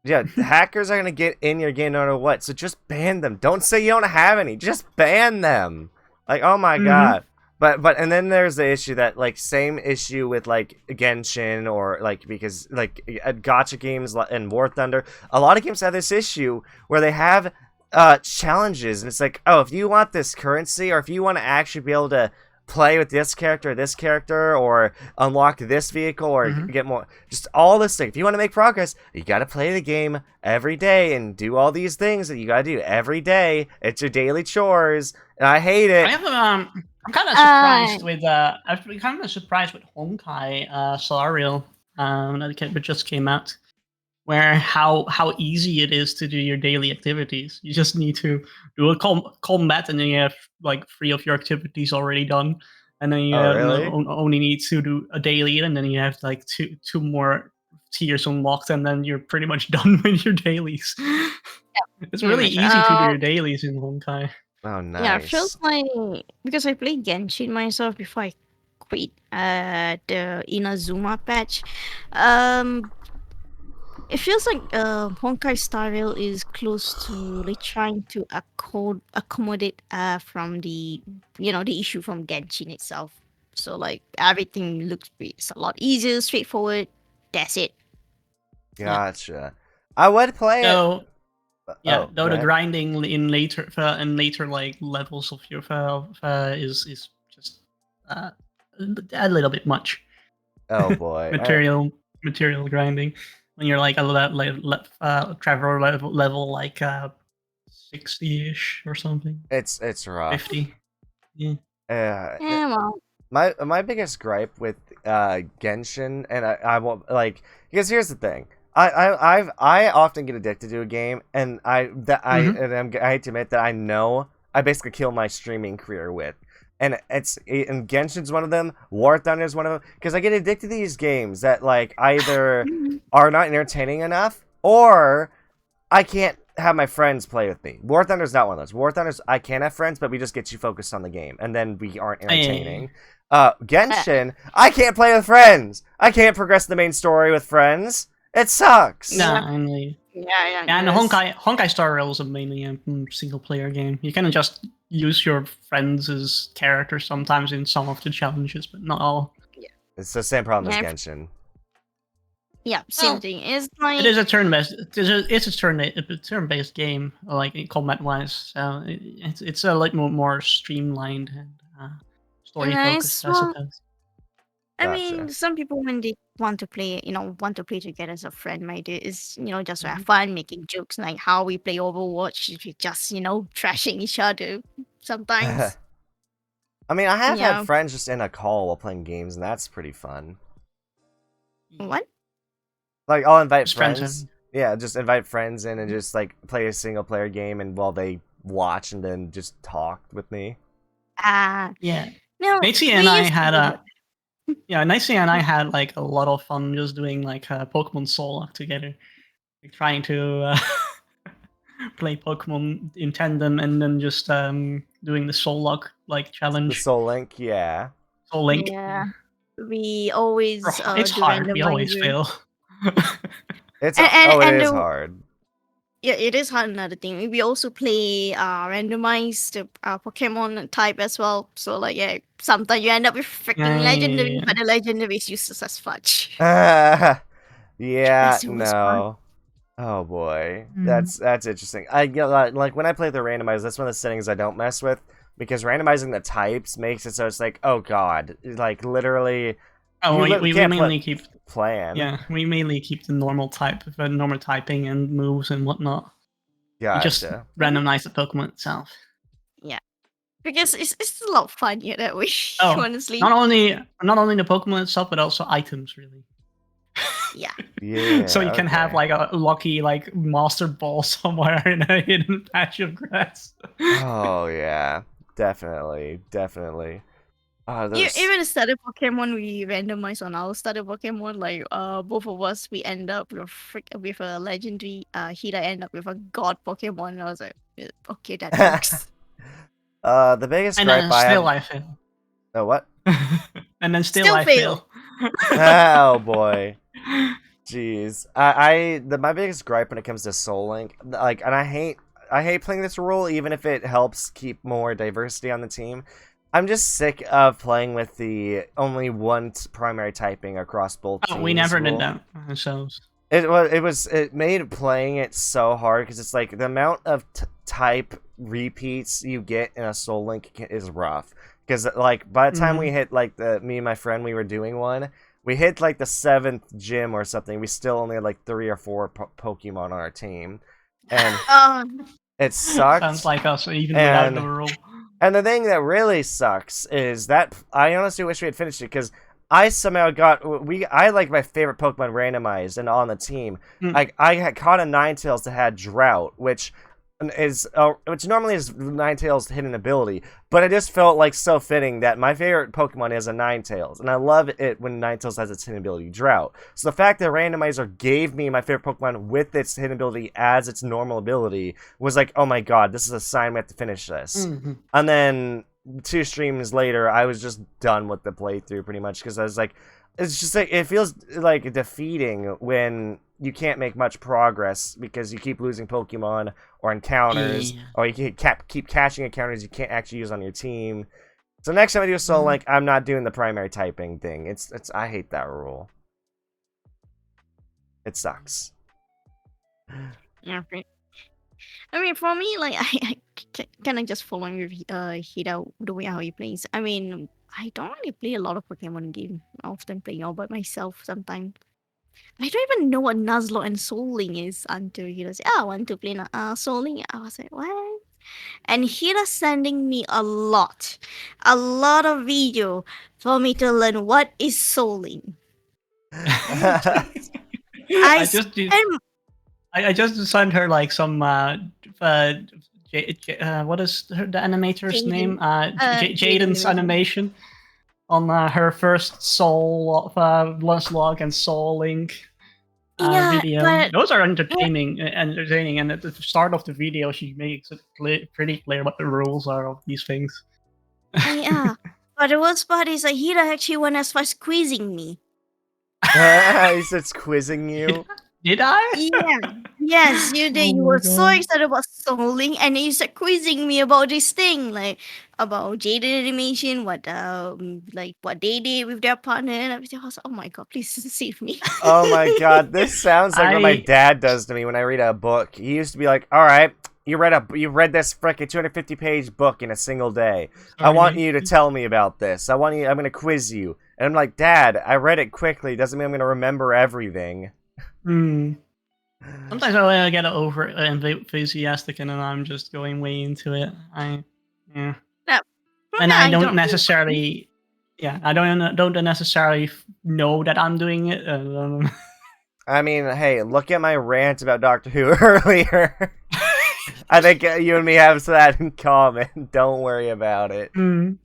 Yeah, hackers are gonna get in your game no matter what. So just ban them. Don't say you don't have any. Just ban them. Like, oh my god. But and then there's the issue that like same issue with like Genshin or like because like gacha games and War Thunder, a lot of games have this issue where they have challenges and it's like, oh, if you want this currency or if you want to actually be able to play with this character, or unlock this vehicle, or Mhm. get more. Just all this thing. If you want to make progress, you got to play the game every day and do all these things that you got to do every day. It's your daily chores, and I hate it. I'm kind of surprised with I'm kind of surprised with Honkai Solarial that just came out, where how easy it is to do your daily activities. You just need to do a combat, and then you have like 3 of your activities already done, and then you Oh, really? only need to do a daily, and then you have like two more tiers unlocked, and then you're pretty much done with your dailies. It's really easy to do your dailies in Honkai. Oh, Yeah, it feels nice. like because I played Genshin myself before I quit the Inazuma patch. Um, it feels like Honkai Star Rail is close to like trying to accommodate from the the issue from Genshin itself. So like everything looks it's a lot easier, straightforward. That's it. Gotcha. I would play it. So yeah, Oh, though go the ahead. grinding in later like levels of your is just a little bit much. Oh boy. Material grinding when you're like a traveler level like 60ish or something, It's rough. 50. Yeah. Yeah, well, My biggest gripe with Genshin, and I won't like, because here's the thing. I often get addicted to a game, and I hate to admit that I basically kill my streaming career with, and Genshin's one of them. War Thunder is one of them, because I get addicted to these games that like either are not entertaining enough, or I can't have my friends play with me. War Thunder's not one of those. War Thunder's I can have friends, but we just get you focused on the game, and then we aren't entertaining. Genshin, I can't play with friends. I can't progress the main story with friends. It sucks. No, only. yeah, And yes. Honkai Star Rail is mainly a single player game. You can just use your friends as characters sometimes in some of the challenges, but not all. It's the same problem as Yeah. Genshin. Yeah, same Well, thing. It's like It is a turn-based. It's a turn-based game, like combat-wise. So it's a little more streamlined and story focused, I well, suppose. I Gotcha. mean, some people when they want to play, want to play together as a friend, my dear, is just to have Mhm. fun, making jokes like how we play Overwatch. We just trashing each other sometimes. I mean, I have Yeah. had friends just in a call while playing games, and that's pretty fun. What? Like, I'll invite Just friends. Yeah, just invite friends in and just like play a single player game, and while they watch and then just talk with me. Yeah. No. Nancy we and I used to had do that. Nancy and I had like a lot of fun just doing like Pokemon Soul together, like trying to play Pokemon in tandem, and then just doing the Soul Lock like The challenge. Soul Link, yeah. Soul Link. Yeah. We always It's do hard. We always randomizer. fail. It's And- it and is the- hard. Yeah, it is hard. Another thing, we also play randomized Pokemon type as well. So like, yeah, sometimes you end up with freaking legendary, Yeah. but the legendary is useless as fudge. Yeah, That's the worst part. no. Oh boy, Mm. that's interesting. Like when I play the randomizer, that's one of the settings I don't mess with, because randomizing the types makes it so it's like, oh god, like literally. Oh, You we can't mainly keep plan. we mainly keep the normal typing and moves and whatnot. We just Gotcha. randomize the Pokemon itself. Because it's a lot funnier that way. Oh, honestly. Not only the Pokemon itself, but also items, really. Yeah. Yeah. So you can have okay. like a lucky like Master Ball somewhere in a hidden patch of grass. Oh yeah, definitely. Oh, those... Even the starter Pokemon we randomize on our starter Pokemon, like both of us we end up with a legendary Hiita end up with a god Pokemon, and I was like, okay, that works. the biggest And gripe then I still have. I fail. Oh what? And then still Still I fail. fail. Oh boy. Jeez. My biggest gripe when it comes to Soul Link, like, and I hate playing this rule, even if it helps keep more diversity on the team. I'm just sick of playing with the only one primary typing across both teams. Oh, we never rule. did that ourselves. It made playing it so hard, because it's like the amount of type repeats you get in a Soul Link is rough. because like by the time Mhm. we hit like me and my friend we were doing one, we hit like the 7th gym or something. We still only had like 3 or 4 Pokemon on our team, and it Sounds sucked. like us, even without the And rule. and the thing that really sucks is that I honestly wish we had finished it because I somehow got I like my favorite Pokemon randomized and on the team. Mm. I had caught a Ninetales that had Drought, which normally is Ninetales' hidden ability, but it just felt like so fitting that my favorite Pokemon is a Ninetales, and I love it when Ninetales has its hidden ability Drought. So the fact that Randomizer gave me my favorite Pokemon with its hidden ability as its normal ability was like, oh my god, this is a sign we have to finish this. Mhm. And then 2 streams later, I was just done with the playthrough pretty much because I was like, it's just like it feels like defeating when you can't make much progress because you keep losing Pokemon or encounters, Yeah. or you keep catching encounters you can't actually use on your team. So next time I do Soul Link, I'm not doing the primary typing thing. It's I hate that rule. It sucks. Yeah, I mean, for me, like I kind of just following with Hida the way how he plays. I mean, I don't really play a lot of Pokemon game. I often play all by myself sometimes. I don't even know what Nuzlocke and Soul Link is until he was, I want to play Soul Link. I was like, what? And he was sending me a lot of video for me to learn what is Soul Link. I just did. spent I just sent her like some what is the animator's Jaden. name? Jaden Jaden's animation. animation on her first Soul Nuzlocke and Soul Link Yeah, video. but Those are entertaining, and at the start of the video, she makes it pretty clear what the rules are of these things. yeah. But the worst part is that Hida actually went as far as quizzing me. He says quizzing you. Did I? Yeah. Yes, you did. Oh You my were so God. excited about Soul Link, and then you started quizzing me about this thing, like about Jaden animation, what like what they did with their partner and everything. I was like, oh my god, please save me. Oh my god, this sounds like what my dad does to me when I read a book. He used to be like, "All right, you read this frickin' 250-page book in a single day. I want you to tell me about this. I'm gonna quiz you." And I'm like, "Dad, I read it quickly. Doesn't mean I'm gonna remember everything." Sometimes I get over enthusiastic, and then I'm just going way into it. Yeah. And I don't really necessarily, I don't necessarily know that I'm doing it. I mean, hey, look at my rant about Doctor Who earlier. I think you and me have that in common. Don't worry about it. don't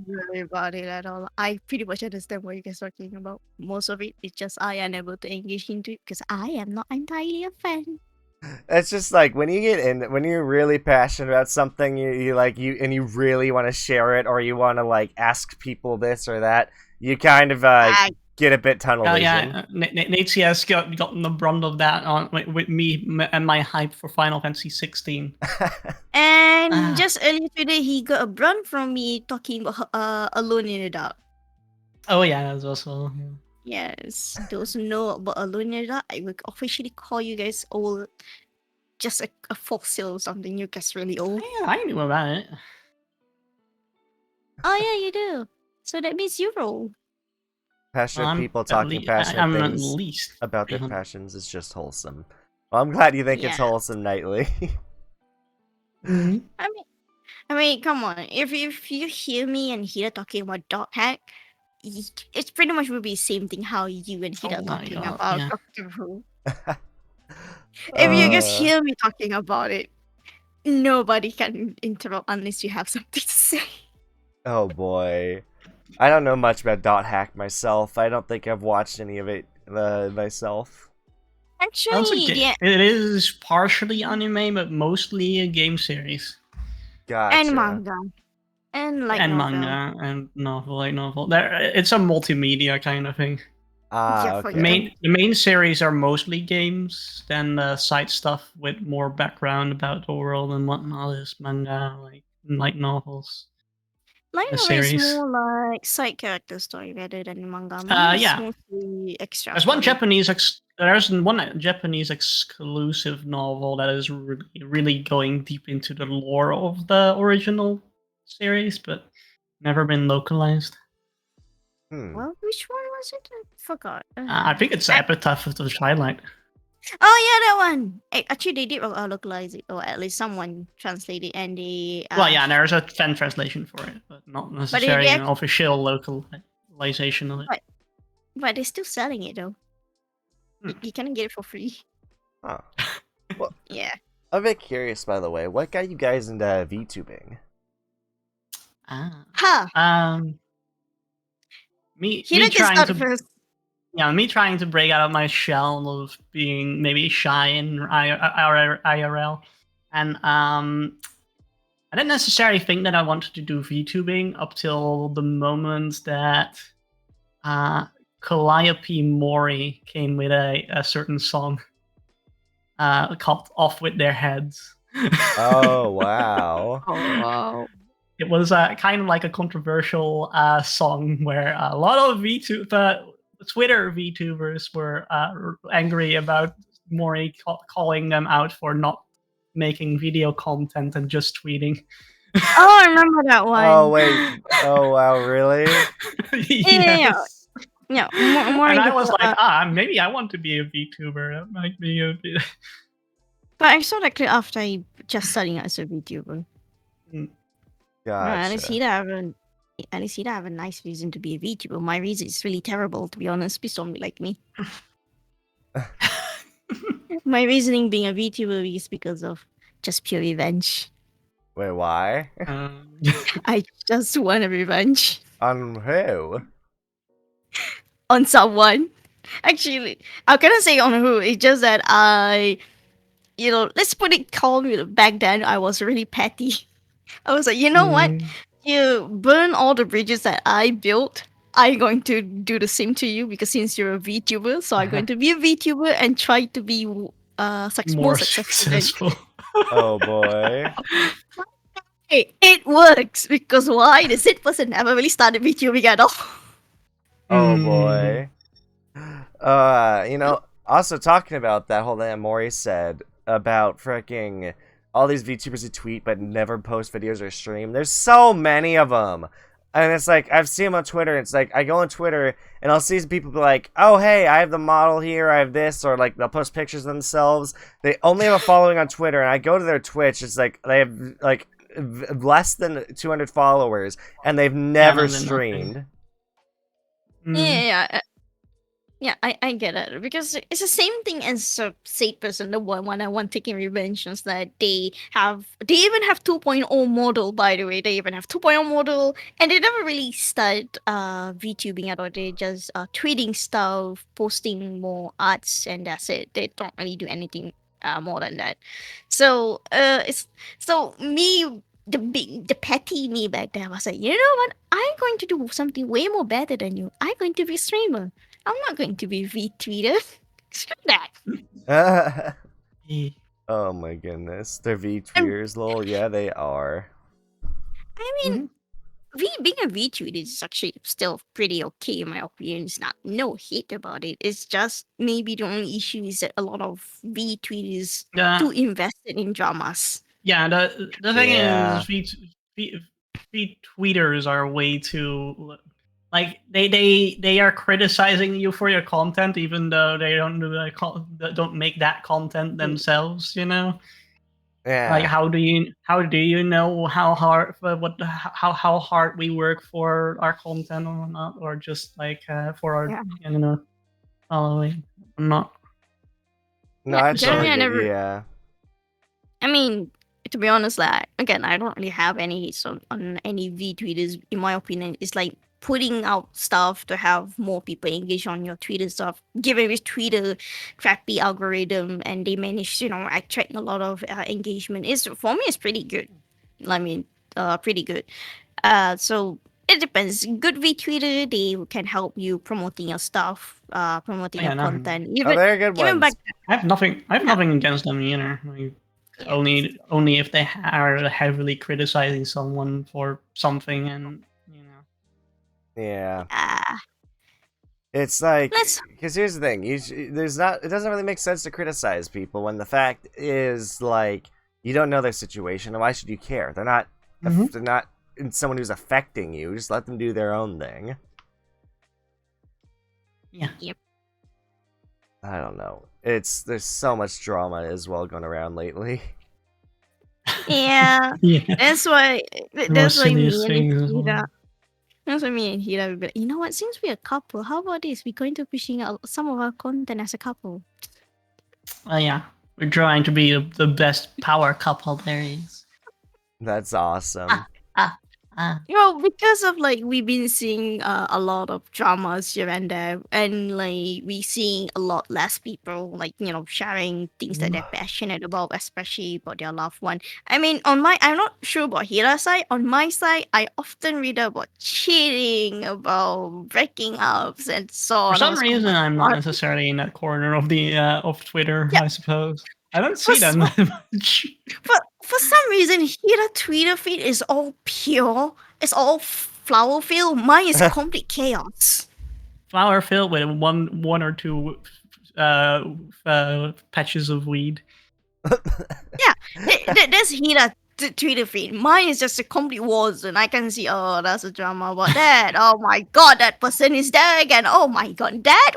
worry about it at all. I pretty much understand what you guys are talking about. Most of it is just I unable to engage into it because I am not entirely a fan. It's just like when you're really passionate about something, you really want to share it, or you want to like ask people this or that, you kind of get a bit tunnel vision. Yeah, Nate has gotten the brunt of that with me and my hype for Final Fantasy 16. And just earlier today, he got a brunt from me talking about Alone in the Dark. Oh yeah, that's also. Yeah. Yes, those who know about Alone in the Dark, I will officially call you guys old. Just a fossil or something. You guys really old. Yeah, I knew about it. Oh yeah, you do. So that means you're old. Passionate people talking passionate things about their passions is just wholesome. Well, I'm glad you think it's wholesome, Nightly. Mm-hmm. I mean, come on. If you hear me and Hida talking about Dot Hack, it's pretty much will be the same thing how you and Hida talking about Doctor Who. If you just hear me talking about it, nobody can interrupt unless you have something to say. Oh boy. I don't know much about Dot Hack myself. I don't think I've watched any of it myself. Actually, it is partially anime, but mostly a game series. Gotcha. And manga. And manga and light novel. It's a multimedia kind of thing. Okay. The main series are mostly games, then the side stuff with more background about the world and whatnot is manga, like light novels. Light novel is more like side character story rather than manga. Manga is mostly extra. There's one Japanese exclusive novel that is really going deep into the lore of the original series, but never been localized. Well, which one was it? I forgot. I think it's Epitaph of the Twilight. Oh yeah, that one. Actually, they did localize it, or at least someone translated, and they. Well, yeah, there's a fan translation for it, but not necessarily an official localization of it. But they're still selling it though. Hmm. You can get it for free. Huh. Well, Yeah. I'm a bit curious, by the way. What got you guys into VTubing? Me Hiita trying to first. Yeah, me trying to break out of my shell of being maybe shy in IRL, and I didn't necessarily think that I wanted to do VTubing up till the moment that Calliope Mori came with a certain song called "Off with Their Heads." Oh wow! Oh wow! It was kind of like a controversial song where a lot of Twitter VTubers were angry about Mori calling them out for not making video content and just tweeting. Oh, I remember that one. Oh wait! Oh wow! Really? Yes. Yeah. More and I was like, maybe I want to be a VTuber. That might be a bit. But I saw that clip after I just starting as a VTuber. Gotcha. At least he'd have a nice reason to be a VTuber. My reason is really terrible, to be honest. Please don't be like me. My reasoning being a VTuber is because of just pure revenge. Wait, why? I just want a revenge. On who? On someone. Actually, I cannot say on who. It's just that let's put it calmly. Back then, I was really petty. I was like, you know what? You burn all the bridges that I built. I'm going to do the same to you because since you're a VTuber, so I'm going to be a VTuber and try to be more successful. Oh boy. Hey, it works because why? The said person never really started VTubing at all. Oh boy. Also talking about that whole thing that Maury said about freaking all these VTubers who tweet but never post videos or stream. There's so many of them. And it's like, I've seen them on Twitter. It's like, I go on Twitter and I'll see some people be like, oh, hey, I have the model here, I have this. Or like, they'll post pictures of themselves. They only have a following on Twitter. And I go to their Twitch. It's like, they have like less than 200 followers. And they've never streamed. Yeah, I get it because it's the same thing as a said person, the one I want taking revenge is that they even have 2.0 model, by the way. They even have 2.0 model and they never really start VTubing at all. They just tweeting stuff, posting more arts, and that's it. They don't really do anything more than that. So the petty me back then was like, you know what? I'm going to do something way more better than you. I'm going to be a streamer. I'm not going to be V-tweeter. Screw that. Oh my goodness. They're V-tweeters, lol. Yeah, they are. I mean, being a V-tweeter is actually still pretty okay in my opinion. It's not no hate about it. It's just maybe the only issue is that a lot of V-tweeters too invested in dramas. Yeah, the thing is, V-tweeters are way too... Like they are criticizing you for your content, even though they don't make that content themselves. You know, Like how do you know how hard how hard we work for our content or not, or just like for our following? I'm not. No, I totally yeah. I mean, to be honest, like again, I don't really have any hits on any V-tweeters. In my opinion, it's like putting out stuff to have more people engage on your Twitter stuff. Given with Twitter crappy algorithm and they manage to attract a lot of engagement, is for me it's pretty good. I mean, pretty good. So it depends. Good V-tweeter, they can help you promoting your stuff, promoting your content. Even, they're good ones. I have nothing against them either. Like, only if they are heavily criticizing someone for something and. Yeah. It's like, because here's the thing, it doesn't really make sense to criticize people when the fact is like you don't know their situation, and why should you care? They're not someone who's affecting you. Just let them do their own thing. Yeah. Yep. I don't know. There's so much drama as well going around lately. Yeah, Yeah. that's why. The That's most why me silliest and things as Hira. well. That's why me and Hira would be like, you know what? Since we're a couple, how about this? We're going to pushing out some of our content as a couple. Oh yeah, we're trying to be the best power couple there is. That's awesome. Ah. Well, because of like we've been seeing a lot of dramas here and there, and like we seeing a lot less people like sharing things that they're passionate about, especially about their loved one. I mean, I'm not sure about Hira's side. On my side, I often read about cheating, about breaking ups, and so on. For I some was, oh reason, my I'm not God. necessarily in that corner of the of Twitter. Yeah, I suppose I don't for see them s- that much. for some reason, Hira Twitter feed is all pure. It's all flower filled. Mine is complete chaos. Flower filled with one or two patches of weed. Yeah, that's Hira Twitter feed. Mine is just a complete war zone. I can see, oh, that's a drama about that. Oh my god, that person is there again. Oh my god, that.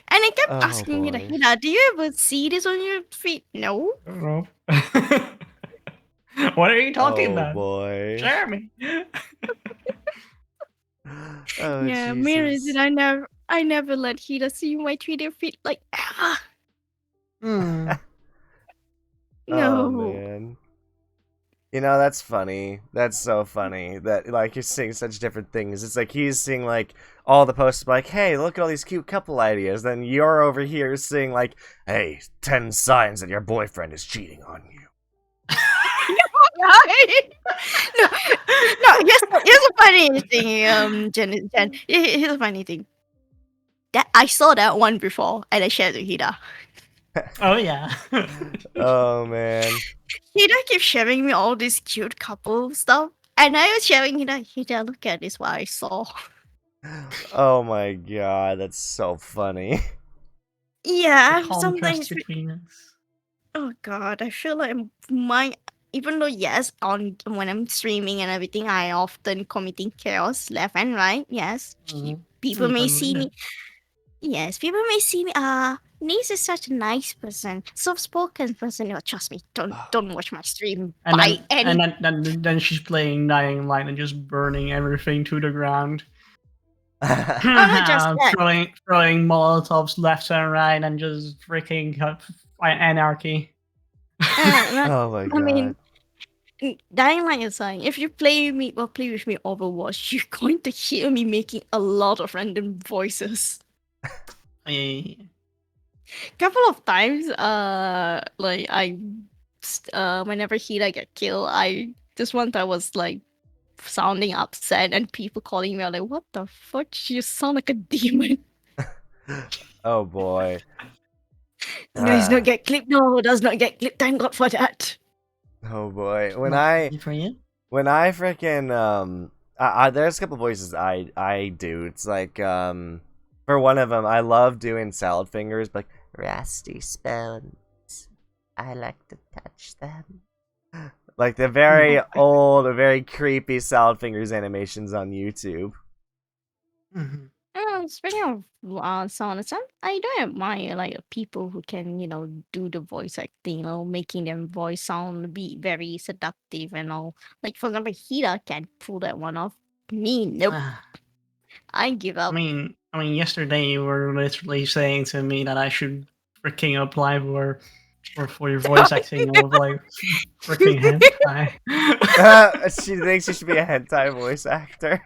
And I kept Oh asking me, boy. Hira, do you ever see this on your feed? No. I don't know. What are you talking Oh about, boy. Jeremy? Oh Yeah, main reason Jesus. I never let Hira see my Twitter feed like ever. Hmm. Oh No. man. You know, that's funny. That's so funny that like you're seeing such different things. It's like he's seeing like all the posts like, "Hey, look at all these cute couple ideas." Then you're over here seeing like, "Hey, 10 signs that your boyfriend is cheating on you." Right? No, no. Here's a funny thing, Jen. Here's a funny thing. That I saw that one before, and I shared it with Hira. Oh yeah. Oh man. Hira keeps sharing me all this cute couple stuff, and I was sharing Hira, look at this, what I saw. Oh my god, that's so funny. Yeah, The contrast sometimes. between us. Oh god, I feel like my. Even though yes, on when I'm streaming and everything, I often committing chaos left and right. Yes, people may see me. Yes, people may see me. Nice is such a nice person, soft-spoken person. No, trust me. Don't watch my stream And by then, any. then she's playing Dying Light and just burning everything to the ground. Oh, not just that. throwing Molotovs left and right and just freaking anarchy. Oh my I mean, god. Dying Light is like if you play with me Overwatch, you're going to hear me making a lot of random voices. Couple of times, like whenever Hira get killed, this one time was like sounding upset, and people calling me out like, "What the fuck? You sound like a demon." Oh boy. Does not get clipped. No, does not get clipped. Thank God for that. Oh boy. When Not I for you? freaking there's a couple voices I do. It's like for one of them I love doing salad fingers, like rusty spoons. I like to touch them. Like the very old, very creepy salad fingers animations on YouTube. Speaking of sound, I do admire like people who can do the voice acting, making them voice sound be very seductive and all. Like for example, Hira can pull that one off. Me, nope. I give I up. mean, yesterday you were literally saying to me that I should freaking apply for your voice acting of like freaking hentai. She thinks she should be a hentai voice actor.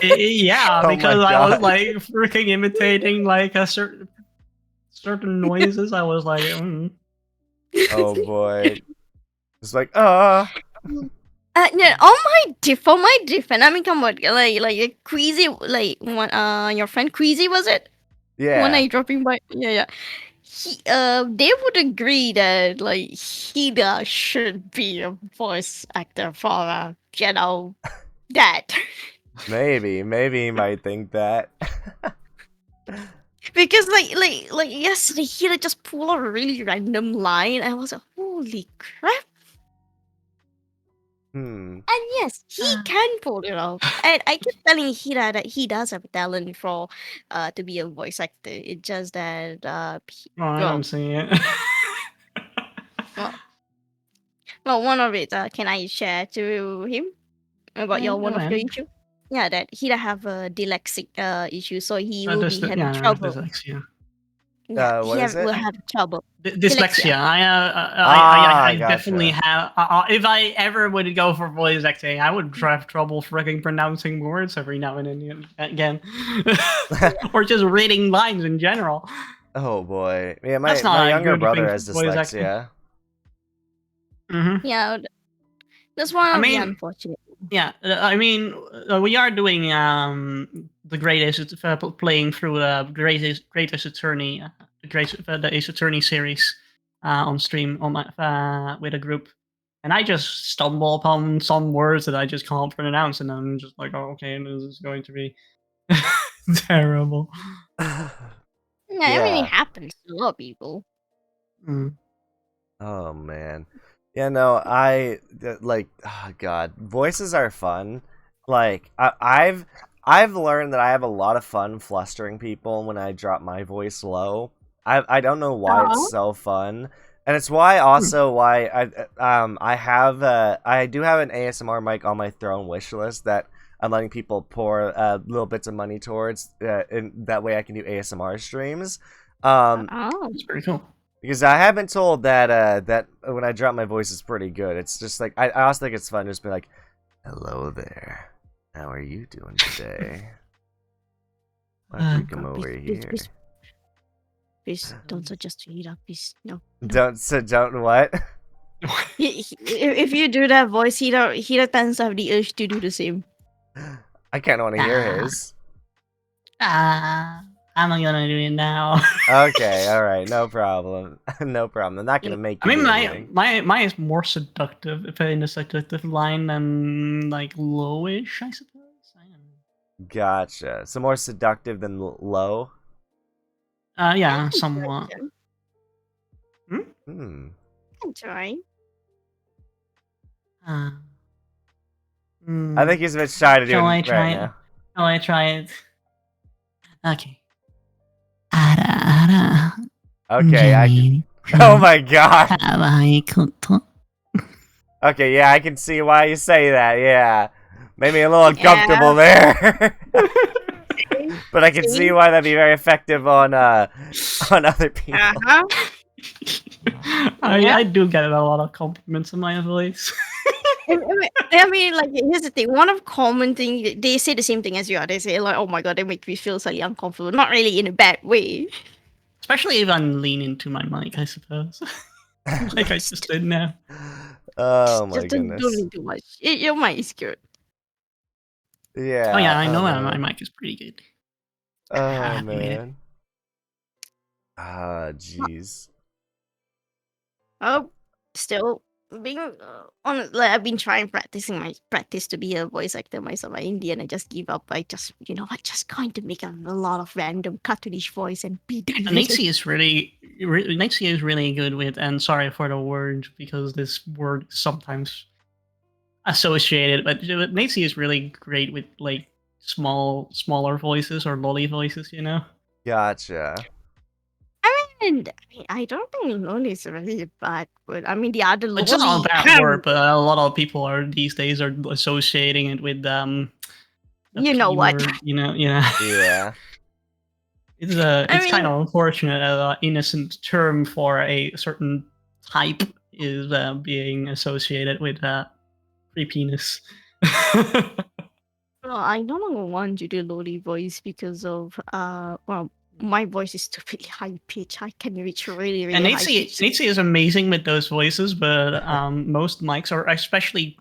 Yeah, Oh my because I was God. like freaking imitating like a certain noises. I was like, Oh boy. It's like, Yeah, for my different. I mean, come on, like Queasy, like one, your friend Queasy, was it? One yeah. I dropping by, yeah. They would agree that like Hida should be a voice actor for that. Maybe he might think that. Because like yesterday Hida just pulled out a really random line and I was like, holy crap. Hmm. And yes, he can pull it off. And I keep telling Hira that he does have a talent for to be a voice actor. It's just that Oh, I don't see it. well, well, one of it can I share to him about Yeah, your go one of your ahead. issue? Yeah, that Hira have a dyslexic issue, so he will be having Yeah, trouble. dyslexia. Yeah, What is will it? have trouble. Dyslexia. I definitely Gotcha. have. If I ever would go for voice acting, I would have trouble freaking pronouncing words every now and again, or just reading lines in general. Oh boy. Yeah, That's my not a younger good brother thing has for voice acting. dyslexia. Yeah, that's one I of the mean, unfortunate. yeah. I mean, we are doing the greatest playing through the greatest attorney, the Ace Attorney series on stream on my with a group. And I just stumble upon some words that I just can't pronounce, and I'm just like, oh, okay, this is going to be terrible. Yeah, I mean, it Yeah. happens to a lot of people. Mm. Oh man. Yeah, no, like, oh god, voices are fun. Like I've learned that I have a lot of fun flustering people when I drop my voice low. I don't know why it's Oh, so fun. And it's why also why I do have an ASMR mic on my throne wish list that I'm letting people pour little bits of money towards, and that way I can do ASMR streams. oh. It's pretty cool. Because I have been told that that when I drop my voice is pretty good. It's just like I also think it's fun just be like, "Hello there, how are you doing today? Why don't you come God, over please, here?" please, don't suggest to eat up, please. No. Don't what? If you do that voice, he tends to have the urge to do the same. I kind of want to hear Ah. his. I'm not gonna do it now. Okay, all right, no problem, no problem. I'm not gonna make I you mean, do anything. my is more seductive, if in a seductive line than like lowish, I suppose. I don't know. Gotcha. So more seductive than low. Yeah, somewhat. Hmm. I'm trying. Uh, I think he's a bit shy to do Shall it I right try it? now. Shall I try it? Okay. Ara ara. Okay, I can. Oh my god. Okay, yeah, I can see why you say that. Yeah, made me a little uncomfortable there. But I can see why that'd be very effective on other people. Uh-huh. I do get a lot of compliments on my voice. I mean, like, here's the thing. One of common thing they say the same thing as you are. They say like, "Oh my god, they make me feel slightly uncomfortable." Not really in a bad way. Especially if I'm leaning into my mic, I suppose. Like I just did now. Oh my Just don't goodness. lean too much. Your mic is good. Yeah. Oh yeah, I know that my man. mic is pretty good. Oh Admit it. man. Ah, jeez. Oh, still being on. Like, I've been trying practice to be a voice actor myself. In the end, I just give up. I just just going to make a lot of random cartoonish voice and be done with it. Nancy is Nancy is really good with, and sorry for the word because this word is sometimes associated, but Nancy is really great with like smaller voices or lolly voices, you know. Gotcha. And I don't think lonely is really bad, but I mean the other It's not a lonely. bad word, but a lot of people are these days are associating it with the You know P what? word, yeah. Yeah. It's kind mean, of unfortunate an innocent term for a certain type is being associated with pre-penis. well, I no longer want to do lowly voice because of well, my voice is stupidly high pitch. I can reach really, And really high pitch. Nancy is amazing with those voices, but most mics are, especially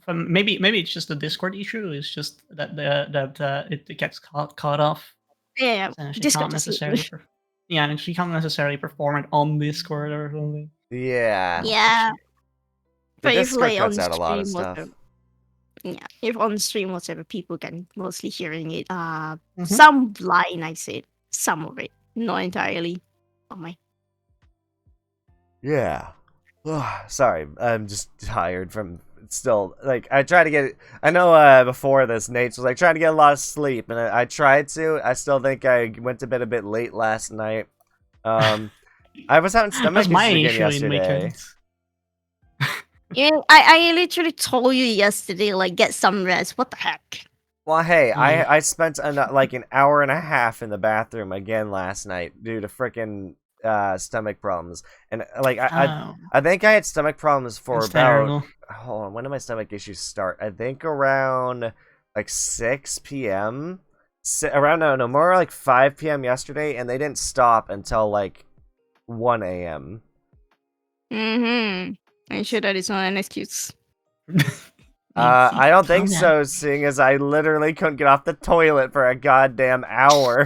maybe it's just a Discord issue. It's just that it gets caught off. Yeah, So she Discord can't just necessarily. And she can't necessarily perform it on Discord or something. Yeah. yeah. The But if Discord like cuts on out a lot of stream stuff. whatever, yeah, if on stream whatever, people can mostly hearing it. Mhm. Some line I said, some of it, not entirely. Oh my. Yeah. Sorry, I'm just tired from still, like, I try to get. I know before this, Nate was like trying to get a lot of sleep, and I tried to. I still think I went to bed a bit late last night. I was having stomach That's my issues again issue in yesterday. weekends. Yeah, I literally told you yesterday, like, get some rest. What the heck? Well, hey, Yeah. I spent like an hour and a half in the bathroom again last night due to frickin' stomach problems, and like Oh, I think I had stomach problems for that's about. terrible. Hold on, when did my stomach issues start? I think around like 6 p.m. Around no, more like 5 p.m. yesterday, and they didn't stop until like 1 a.m. Mm-hmm. I'm sure that is not an excuse. I don't think Calm down. so, seeing as I literally couldn't get off the toilet for a goddamn hour.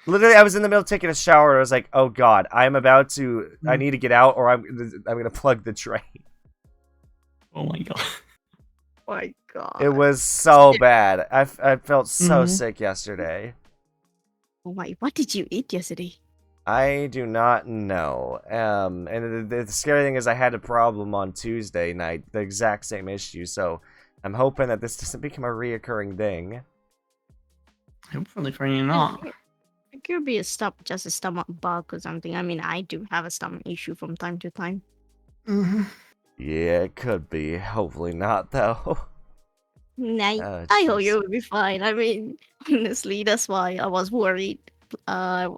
Literally, I was in the middle of taking a shower, and I was like, oh god, I need to get out, or I'm gonna plug the drain. Oh my god. My God. It was so bad. I felt so Mhm. sick yesterday. Oh my! What did you eat yesterday? I do not know. And the scary thing is I had a problem on Tuesday night, the exact same issue, so I'm hoping that this doesn't become a reoccurring thing. Hopefully for you not. It could be just a stomach bug or something. I mean, I do have a stomach issue from time to time. Mm-hmm. Yeah, it could be. Hopefully not, though. I, Oh, I hope jeez. you'll be fine. I mean, honestly, that's why I was worried.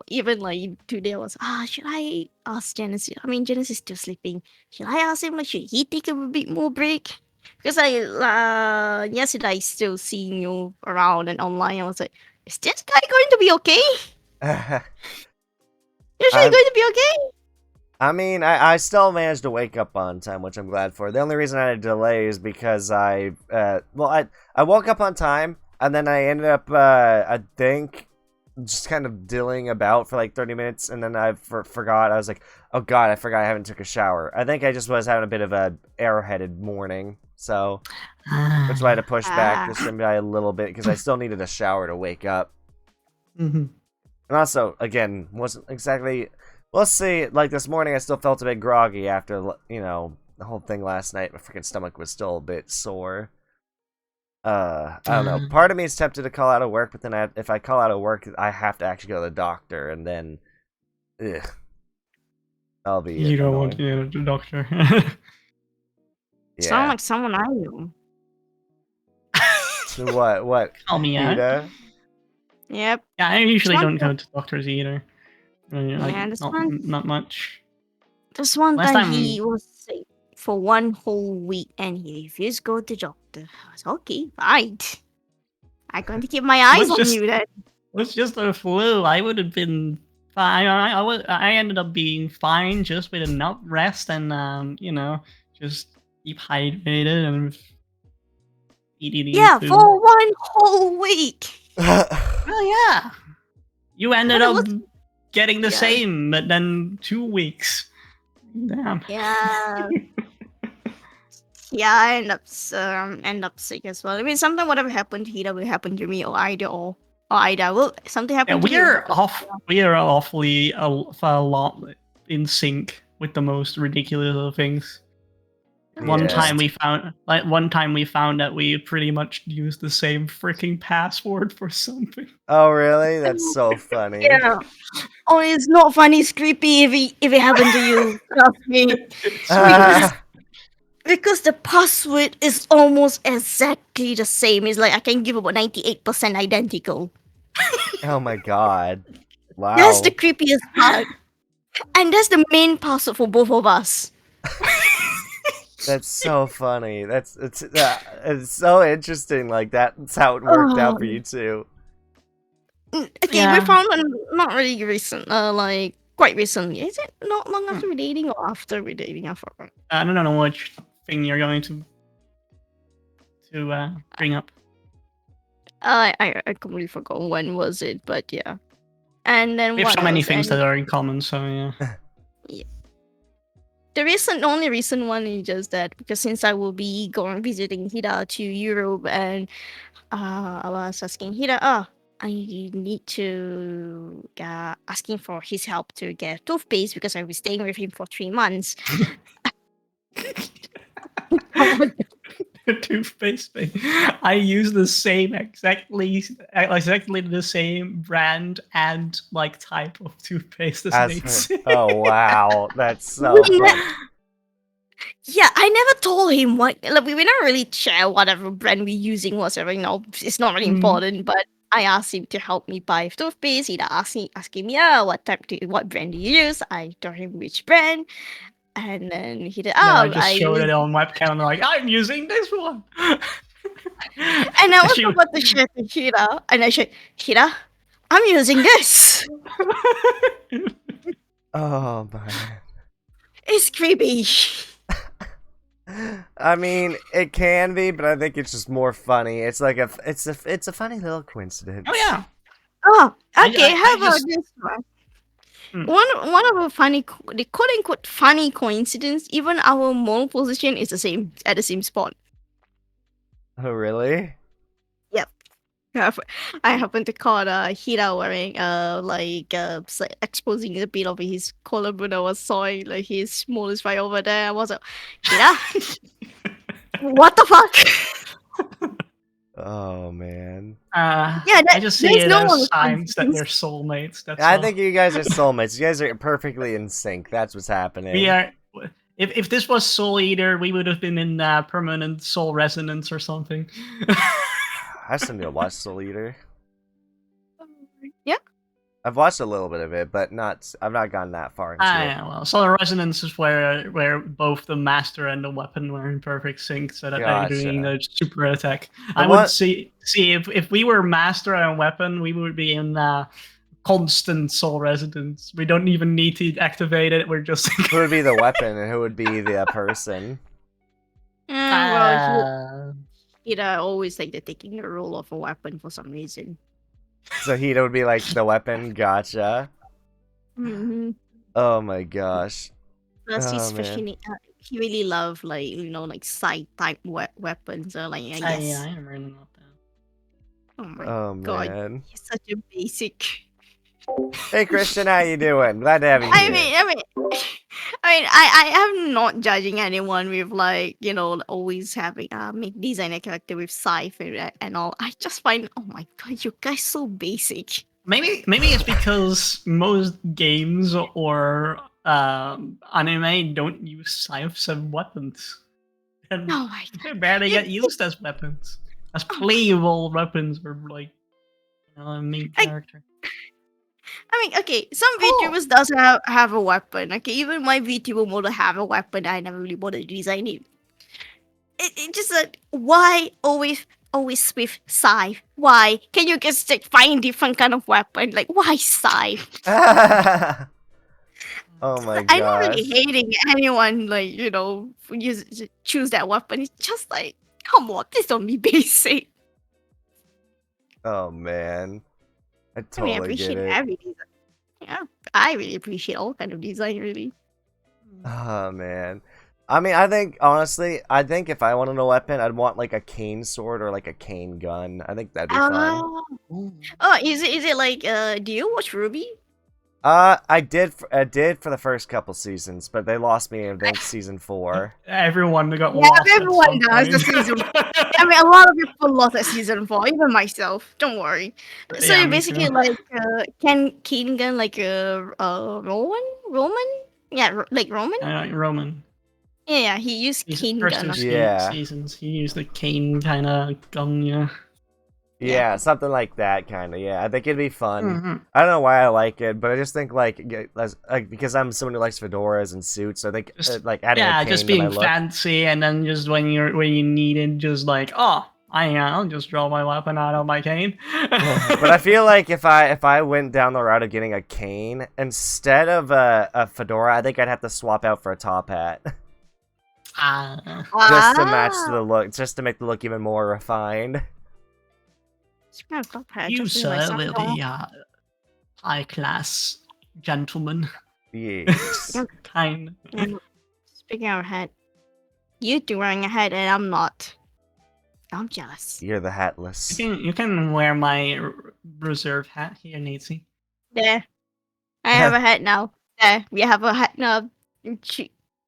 Even like today, I was should I ask Genesis? I mean, Genesis is still sleeping. Should I ask him? Like, should he take a bit more break? Because yesterday I still seeing you around and online. I was like, is this guy going to be okay? Is he I'm- going to be okay? I mean, I still managed to wake up on time, which I'm glad for. The only reason I had a delay is because I woke up on time, and then I ended up, I think, just kind of dilling about for like 30 minutes, and then I forgot. I was like, oh god, I forgot I haven't took a shower. I think I just was having a bit of a airheaded morning, so that's why I had to push back the stream by a little bit, because I still needed a shower to wake up. Mm-hmm. And also, again, wasn't exactly... Let's see, like this morning I still felt a bit groggy after, you know, the whole thing last night. My freaking stomach was still a bit sore. I don't know. Part of me is tempted to call out of work, but then if I call out of work, I have to actually go to the doctor, and then... Ugh. I'll be You don't want annoying. to go to the doctor. Sound Yeah. like someone I know. So what? Call me out. Ida? Yep. Yeah, I usually One don't go to doctors either. Yeah, this Not one. much. This one Last time time- he was sick for one whole week and he refused to go to the doctor. I was okay, fine. I'm going to keep my eyes on you then. It was just a flu. I would have been fine. I ended up being fine just with enough rest and just keep hydrated and eating Yeah, food. for one whole week. Oh yeah, you ended But it up was- getting the Yeah. same, but then 2 weeks. Damn. Yeah. Yeah, I end up sick as well. I mean, something whatever happened to Hiita will happen to me, or Ida will something Yeah, happen to you. we are awfully a lot in sync with the most ridiculous of things. One Yeah. time we found that we pretty much used the same freaking password for something. Oh, really? That's so funny. Yeah. Oh, it's not funny. It's creepy if it happened to you. Trust me. Because the password is almost exactly the same. It's like I can give about 98% identical. Oh my god. Wow. That's the creepiest part. And that's the main password for both of us. That's so funny. It's so interesting. Like that's how it worked out for you too. Okay, Yeah. we found one not really recent, like quite recently. Is it not long after we're dating or after we're dating? I forgot. I don't know which thing you're going to bring up. I completely forgot when was it, but yeah. And then We have what so many else? things And that are in common, so yeah. the only recent one is just that because since I will be going visiting Hida to Europe, and I was asking Hida, I need to asking for his help to get toothpaste because I was staying with him for 3 months. Toothpaste thing. I use the same exactly the same brand and like type of toothpaste as As Nate's. her. Oh wow, that's so funny. Yeah, I never told him what. Like, we never really share whatever brand we're using, whatever. It's not really important. But I asked him to help me buy toothpaste. He asking me, what brand do you use? I told him which brand, and then he did. Then I Oh, just showed it on webcam and like, I'm using this one. And I was She was- about to share to Hira, and I said, Hira, I'm using this. Oh man. It's creepy. I mean, it can be, but I think it's just more funny. It's like it's a funny little coincidence. Oh yeah. Oh, okay. I How about just- this one? Hmm. One of the the quote unquote funny coincidence. Even our mole position is the same at the same spot. Oh really? I happen to caught Hira wearing exposing a bit of his collarbone. I was sawing like his small is right over there. I was like, Hira, what the fuck? Oh man. Yeah, Yeah, I just see there's it no one as with signs that confidence. they're soulmates. That's I all. think you guys are soulmates. You guys are perfectly in sync. That's what's happening. We are. If this was Soul Eater, we would have been in permanent soul resonance or something. I still need to watch Soul Eater. Yeah. I've watched a little bit of it, but I've not gone that far into it. Yeah, well, soul resonance is where both the master and the weapon were in perfect sync, so that they're doing Gotcha. the super attack. The I one- would see if we were master and weapon, we would be in constant soul resonance. We don't even need to activate it. We're just Who would be the weapon and who would be the person? Well, Hira always like taking the role of a weapon for some reason. So Hiita would be like the weapon. Gotcha. Mm-hmm. Oh my gosh. Plus, Oh, he's man. especially he really love like side type weapons. So like I guess. yeah, I am reading about that. Oh my Oh god, man. he's such a basic. Hey Christian, how you doing? Glad to have you here. I am not judging anyone with like always having make design a character with scythe and all. I just find, oh my god, you guys so basic. Maybe it's because most games or anime don't use scythes as weapons, and Oh my god. they barely get used as weapons, as playable weapons for like a main I- character. I mean, okay, some VTubers does have a weapon. Okay, even my VTuber model have a weapon. I never really bothered to design it. It just why always with scythe? Why can you just like, find different kind of weapon? Like why scythe? Oh my I'm not really gosh. hating anyone like choose that weapon. It's just like come on, please don't be basic. Oh man. I I totally appreciate get it. every design. Yeah, I really appreciate all kind of design. Really. Oh man. I mean, I think honestly, if I wanted a weapon, I'd want like a cane sword or like a cane gun. I think that'd be fun. Oh, is it like do you watch Ruby? I did for the first couple seasons, but they lost me in I think season 4. Everyone got Yeah, lost. at everyone some does the point. season. I mean, a lot of people lost at season 4, even myself. Don't worry. So Yeah, you me basically too. like King gun like Roman? Yeah, like Roman. Roman. Yeah, he used These King first gun. two Yeah. seasons, he used the cane kind of gun. Yeah. Yeah, something like that kind of. Yeah, I think it'd be fun. Mhm. I don't know why I like it, but I just think like because I'm someone who likes fedoras and suits, I think Just- like adding a Yeah, cane just to my being look. fancy, and then just when you need it, just like, oh, I'll just draw my weapon out of my cane. But I feel like if I went down the route of getting a cane instead of a fedora, I think I'd have to swap out for a top hat just to match the look, just to make the look even more refined. You, sir, will be a high-class gentleman. Yes. Kind. Speaking of hat, you two wearing a hat and I'm not. I'm jealous. You're the hatless. You can wear my reserve hat here, Nancy. There, I have a hat now. There, we have a hat now.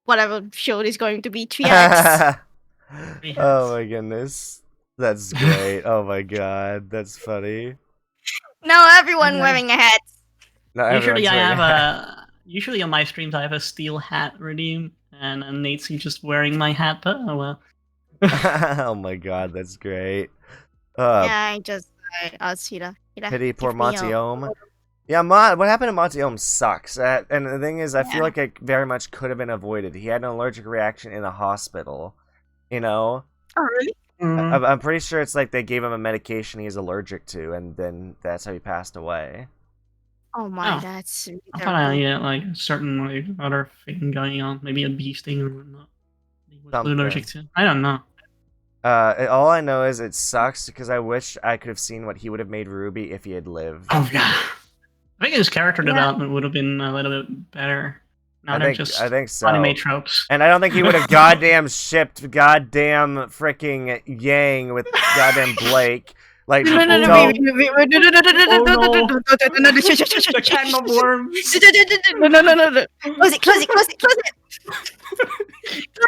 Whatever show is going to be 3x. Three Oh hats. my goodness. That's great. Oh my god, that's funny. Now everyone Okay. wearing a hat. Not Usually everyone's I wearing have a hat. a. Usually on my streams I have a steel hat redeem, and Nate's just wearing my hat. But oh well. Oh my god, that's great. Yeah, I'll see that. Pity poor Give me Monty a. Ohm. Yeah, what happened to Monty Ohm sucks. And the thing is, I feel like it very much could have been avoided. He had an allergic reaction in a hospital. You know? Oh really? Mm. I'm pretty sure it's like they gave him a medication he's allergic to, and then that's how he passed away. Oh my, Oh. that's really I thought I terrible. had like a certain like other thing going on, maybe a bee sting or whatnot. He was Something. allergic to. I don't know. All I know is it sucks because I wish I could have seen what he would have made Ruby if he had lived. Oh yeah. I think his character Yeah. development would have been a little bit better. Now they're just I think so. anime tropes. And I don't think he would have goddamn shipped goddamn freaking Yang with goddamn Blake. Like, No, don't. wait, no, The can of worms. no. Close it. Close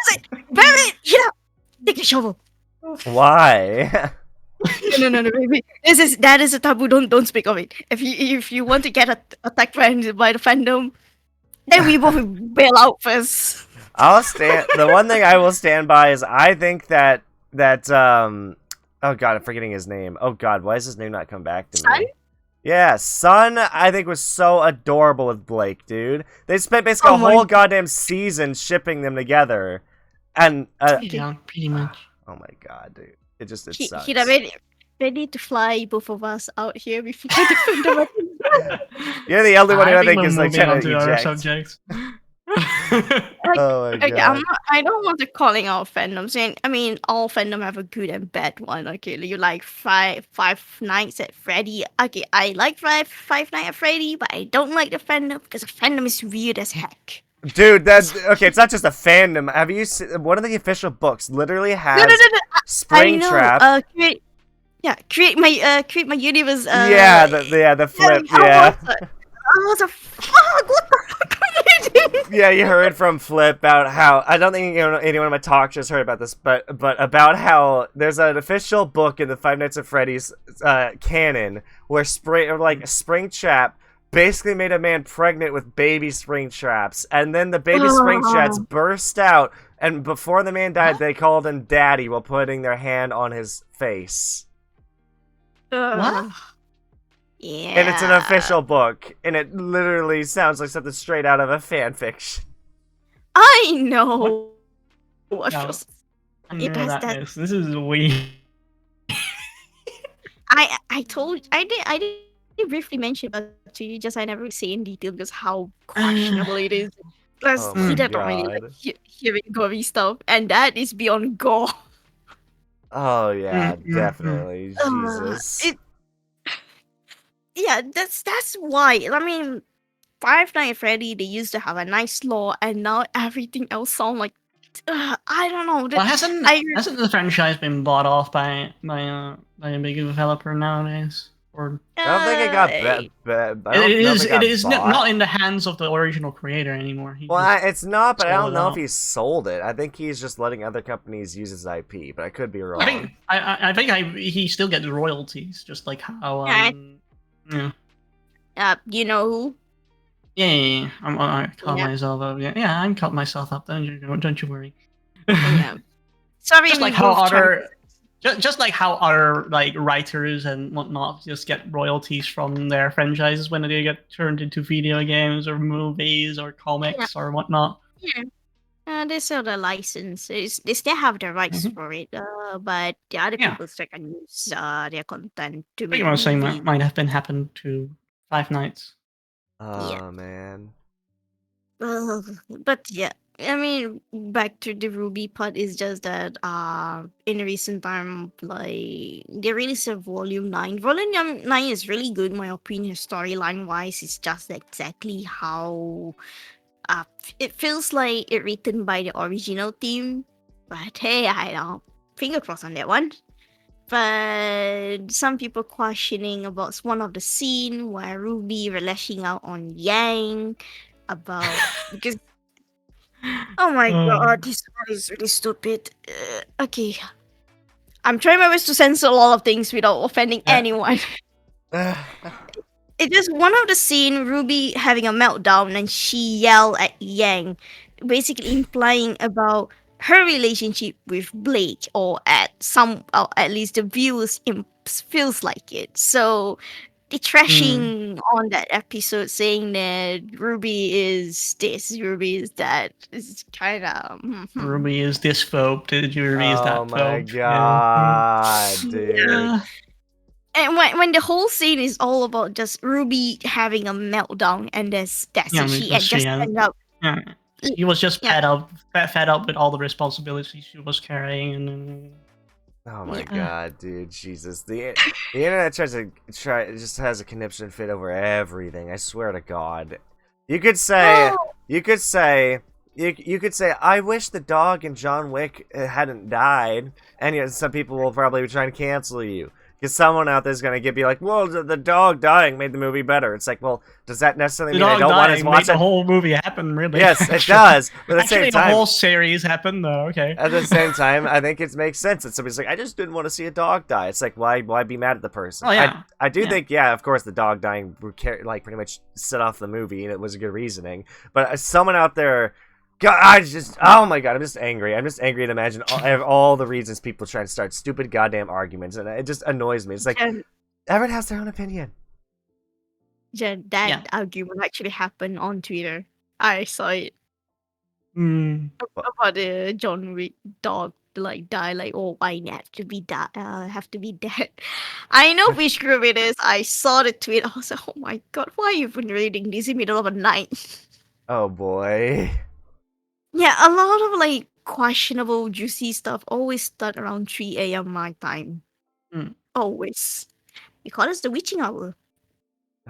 it. Bury it. Hit up. Take the shovel. Why? No, baby. That is a taboo. Don't speak of it. If you want to get attacked by the fandom, then we both bail out first. I'll stand. The one thing I will stand by is I think that oh god, I'm forgetting his name. Oh god, why is his name not come back to Sun? me? Yeah, Sun, I think was so adorable with Blake, dude. They spent basically Oh a my- whole goddamn season shipping them together, and Yeah, pretty much. oh my god, dude, it sucks. Hida, ready to fly both of us out here before the fandom. You're the only one who I think we're is like moving trying on to to other eject. subjects. Oh my Okay, god. I don't want to calling out fandoms. I mean, all fandom have a good and bad one. Okay, you like Five Nights at Freddy. Okay, I like Five Nights at Freddy, but I don't like the fandom because the fandom is weird as heck. Dude, that's okay. It's not just a fandom. Have you seen one of the official books? Literally has No. I Springtrap. know. Create my universe. Yeah, the flip. Yeah, I was a fuck. What the fuck are you doing? yeah. You heard from Flip about how I don't think anyone in my talk just heard about this, but about how there's an official book in the Five Nights at Freddy's canon where Springtrap basically made a man pregnant with baby Springtraps, and then the baby Springtraps burst out, and before the man died, they called him Daddy while putting their hand on his face. What? Yeah. And it's an official book, and it literally sounds like something straight out of a fan fiction. I know. What No. was- I know It has that that- is. This is weird. I did briefly mention about it to you, just I never say in detail because how questionable it is. Plus, Oh he my don't really like God. hearing gory stuff, and that is beyond gore. Oh yeah, Mm, mm, mm. definitely. Jesus. Yeah, that's why. I mean, Five Nights at Freddy, they used to have a nice lore, and now everything else sound like I don't know. Well, hasn't the franchise been bought off by a big developer nowadays? Or I don't think it got it is not in the hands of the original creator anymore. He Well, just it's not, but I sold don't it know out. if he sold it. I think he's just letting other companies use his IP, but I could be wrong. I think he still gets royalties, just like how Yeah. You know who? yeah. I caught Yeah. myself up. Yeah, I caught myself up. Don't you worry. Yeah. Sorry, just we like how both tried- other just like how other like writers and whatnot just get royalties from their franchises when they get turned into video games or movies or comics or whatnot. they sell the license. They still have the rights Mhm. for it, but the other Yeah. people still can use their content to Pretty make much saying movies. that might have been happened to Five Nights. Oh man. But yeah, I mean, back to the Ruby part is just that in recent time, like they released a Volume 9. Volume 9 is really good, in my opinion. Storyline wise, it's just exactly how it feels like it written by the original team. But hey, I don't finger crossed on that one. But some people questioning about one of the scene where Ruby were lashing out on Yang about because Oh my Uh, god, this one is really stupid. Okay, I'm trying my best to censor a lot of things without offending Yeah. anyone. It is one of the scene Ruby having a meltdown and she yelled at Yang, basically implying about her relationship with Blake, or at least the viewers feels like it. So the trashing on that episode, saying that Ruby is this, Ruby is that, is kind of. Ruby is this phobe. Ruby is Oh that my phobe. Yeah. god, dude. Yeah. And when the whole scene is all about just Ruby having a meltdown, and that's Yeah, it. She because just ended up. yeah, she was just Yeah, fed up with all the responsibilities she was carrying, and Oh my yeah. god, dude, Jesus. The internet just has a conniption fit over everything. I swear to God. You could say Oh, you could say you could say I wish the dog in John Wick hadn't died, and yet some people will probably be trying to cancel you. Because someone out there's gonna be like, well, the dog dying made the movie better. It's like, well, does that necessarily the mean I dog don't want to dying watch made the it? whole movie happen. Really, Yes, it actually. does. But at the Actually, same the time, whole series happened, though. Okay. at the same time, I think it makes sense that somebody's like, I just didn't want to see a dog die. It's like, why be mad at the person? Oh yeah. I do Yeah. think, yeah, of course, the dog dying like pretty much set off the movie, and it was a good reasoning. But someone out there, God, oh my God, I'm just angry. I'm just angry to imagine all the reasons people try to start stupid goddamn arguments, and it just annoys me. It's like everyone has their own opinion. That Yeah. argument actually happened on Twitter. I saw it Mm. about the John Wick dog like die, like, oh, I have to be have to be dead. I know which group it is. I saw the tweet. I was like, oh my god, why are you even reading this in the middle of the night? Oh boy. Yeah, a lot of like questionable, juicy stuff always start around 3 a.m. my time. Mm. Always. We call it the witching hour.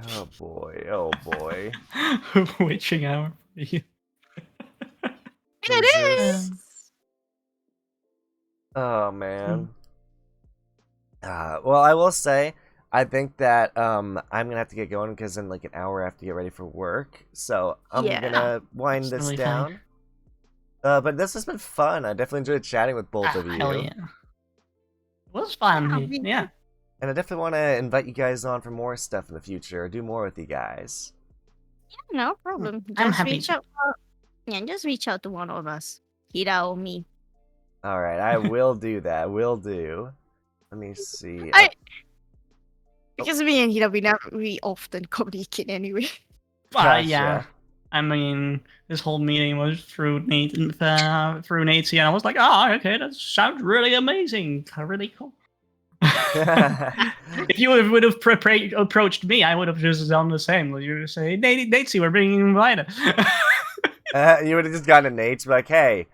Oh boy. Oh boy. Witching hour. Yeah. It Jesus. is. Oh man. Well, I will say, I think that I'm gonna have to get going because in like an hour I have to get ready for work. So I'm Yeah. gonna wind That's this really down. But this has been fun. I definitely enjoyed chatting with both of you, Hell yeah. It was fun. Yeah, Yeah. and I definitely want to invite you guys on for more stuff in the future. Or do more with you guys. No problem. I'm Just happy reach to. out. Just reach out to one of us. Hiita or me. All right, I will do that. Will do. Let me see. Because me and Hiita, we often communicate anyway. Gotcha. Yeah. I mean, this whole meeting was through Nate and through Nancy, and I was like, oh, okay, that sounds really amazing. Really cool. If you would have approached me, I would have just done the same. You would say, Nancy, we're being invited. You would have just gone to Nate to be like, hey,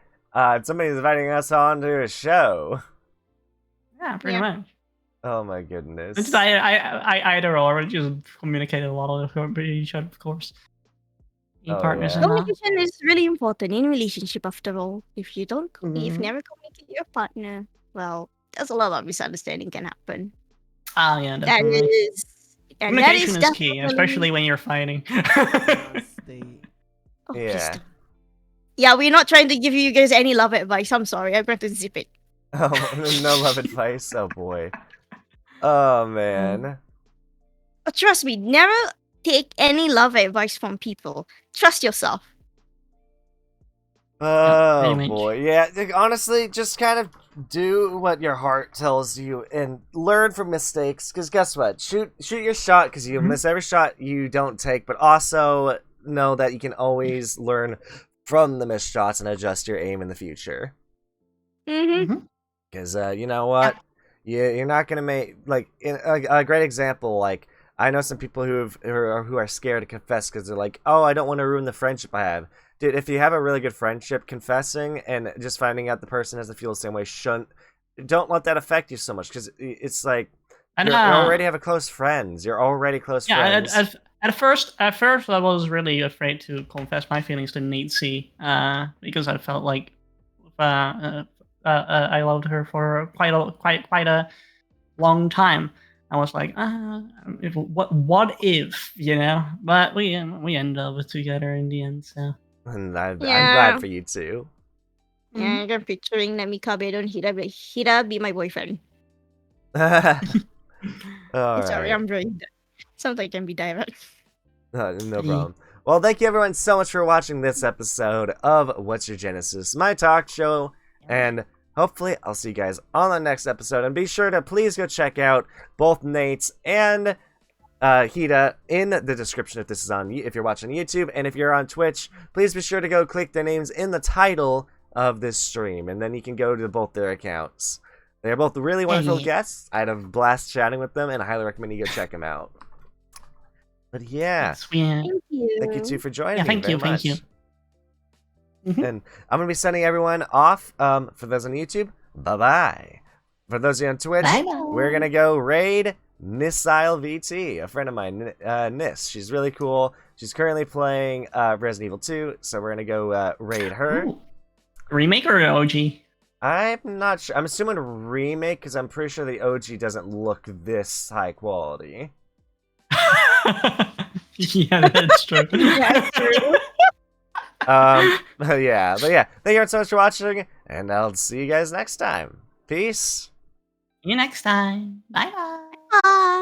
somebody's inviting us on to a show. Yeah, pretty Yeah. much. Oh my goodness. It's I either or just communicated a lot with each other, of course. Oh, Partners yeah. and Communication is really important in relationship after all. If you don't, if Mhm. you never communicate with your partner, well, there's a lot of misunderstanding can happen. Ah, yeah, That definitely. is, and that Communication is is key, definitely. especially when you're fighting. Oh, please Yeah. don't. Yeah, we're not trying to give you guys any love advice. I'm sorry, I'm going to zip it. Oh, no love advice. Oh boy. Oh man. But trust me, never take any love advice from people. Trust yourself. Oh pretty much. boy. Yeah, like, honestly, just kind of do what your heart tells you and learn from mistakes. Because guess what? Shoot your shot because you Mhm. miss every shot you don't take. But also know that you can always learn from the missed shots and adjust your aim in the future. Mm-hmm. Because you know what? You're not gonna make like a great example. Like I know some people who are scared to confess because they're like, oh, I don't want to ruin the friendship I have. Dude, if you have a really good friendship, confessing and just finding out the person doesn't feel the same way don't let that affect you so much because it's like you already have a close friends. You're already close friends. At first, I was really afraid to confess my feelings to Nancy, because I felt like I loved her for quite a long time. I was like, what if, you know? But we ended up together in the end, so And I'm Yeah. glad for you too. Yeah, I'm picturing Namikabe on Hira, but Hira be my boyfriend. All Sorry, right. I'm very. Sometimes I can be direct. No problem. Well, thank you everyone so much for watching this episode of What's Your Genesis, my talk show, and hopefully I'll see you guys on the next episode. And be sure to please go check out both Nate's and Hiita in the description if you're watching YouTube, and if you're on Twitch, please be sure to go click their names in the title of this stream, and then you can go to both their accounts. They're both really wonderful guests. I had a blast chatting with them, and I highly recommend you go check them out. But yeah, Yeah. thank you two for joining Yeah, me thank very you, much. thank you. Mhm. And I'm gonna be sending everyone off. For those on YouTube, bye bye. For those of you on Twitch, Bye-bye. we're gonna go raid Nissile VT, a friend of mine, Nis. She's really cool. She's currently playing Resident Evil 2, so we're gonna go raid her. Ooh. Remake or OG? I'm not sure. I'm assuming a remake because I'm pretty sure the OG doesn't look this high quality. Yeah, that's true. That's true. But yeah. Thank you so much for watching, and I'll see you guys next time. Peace. See you next time. Bye bye. Bye.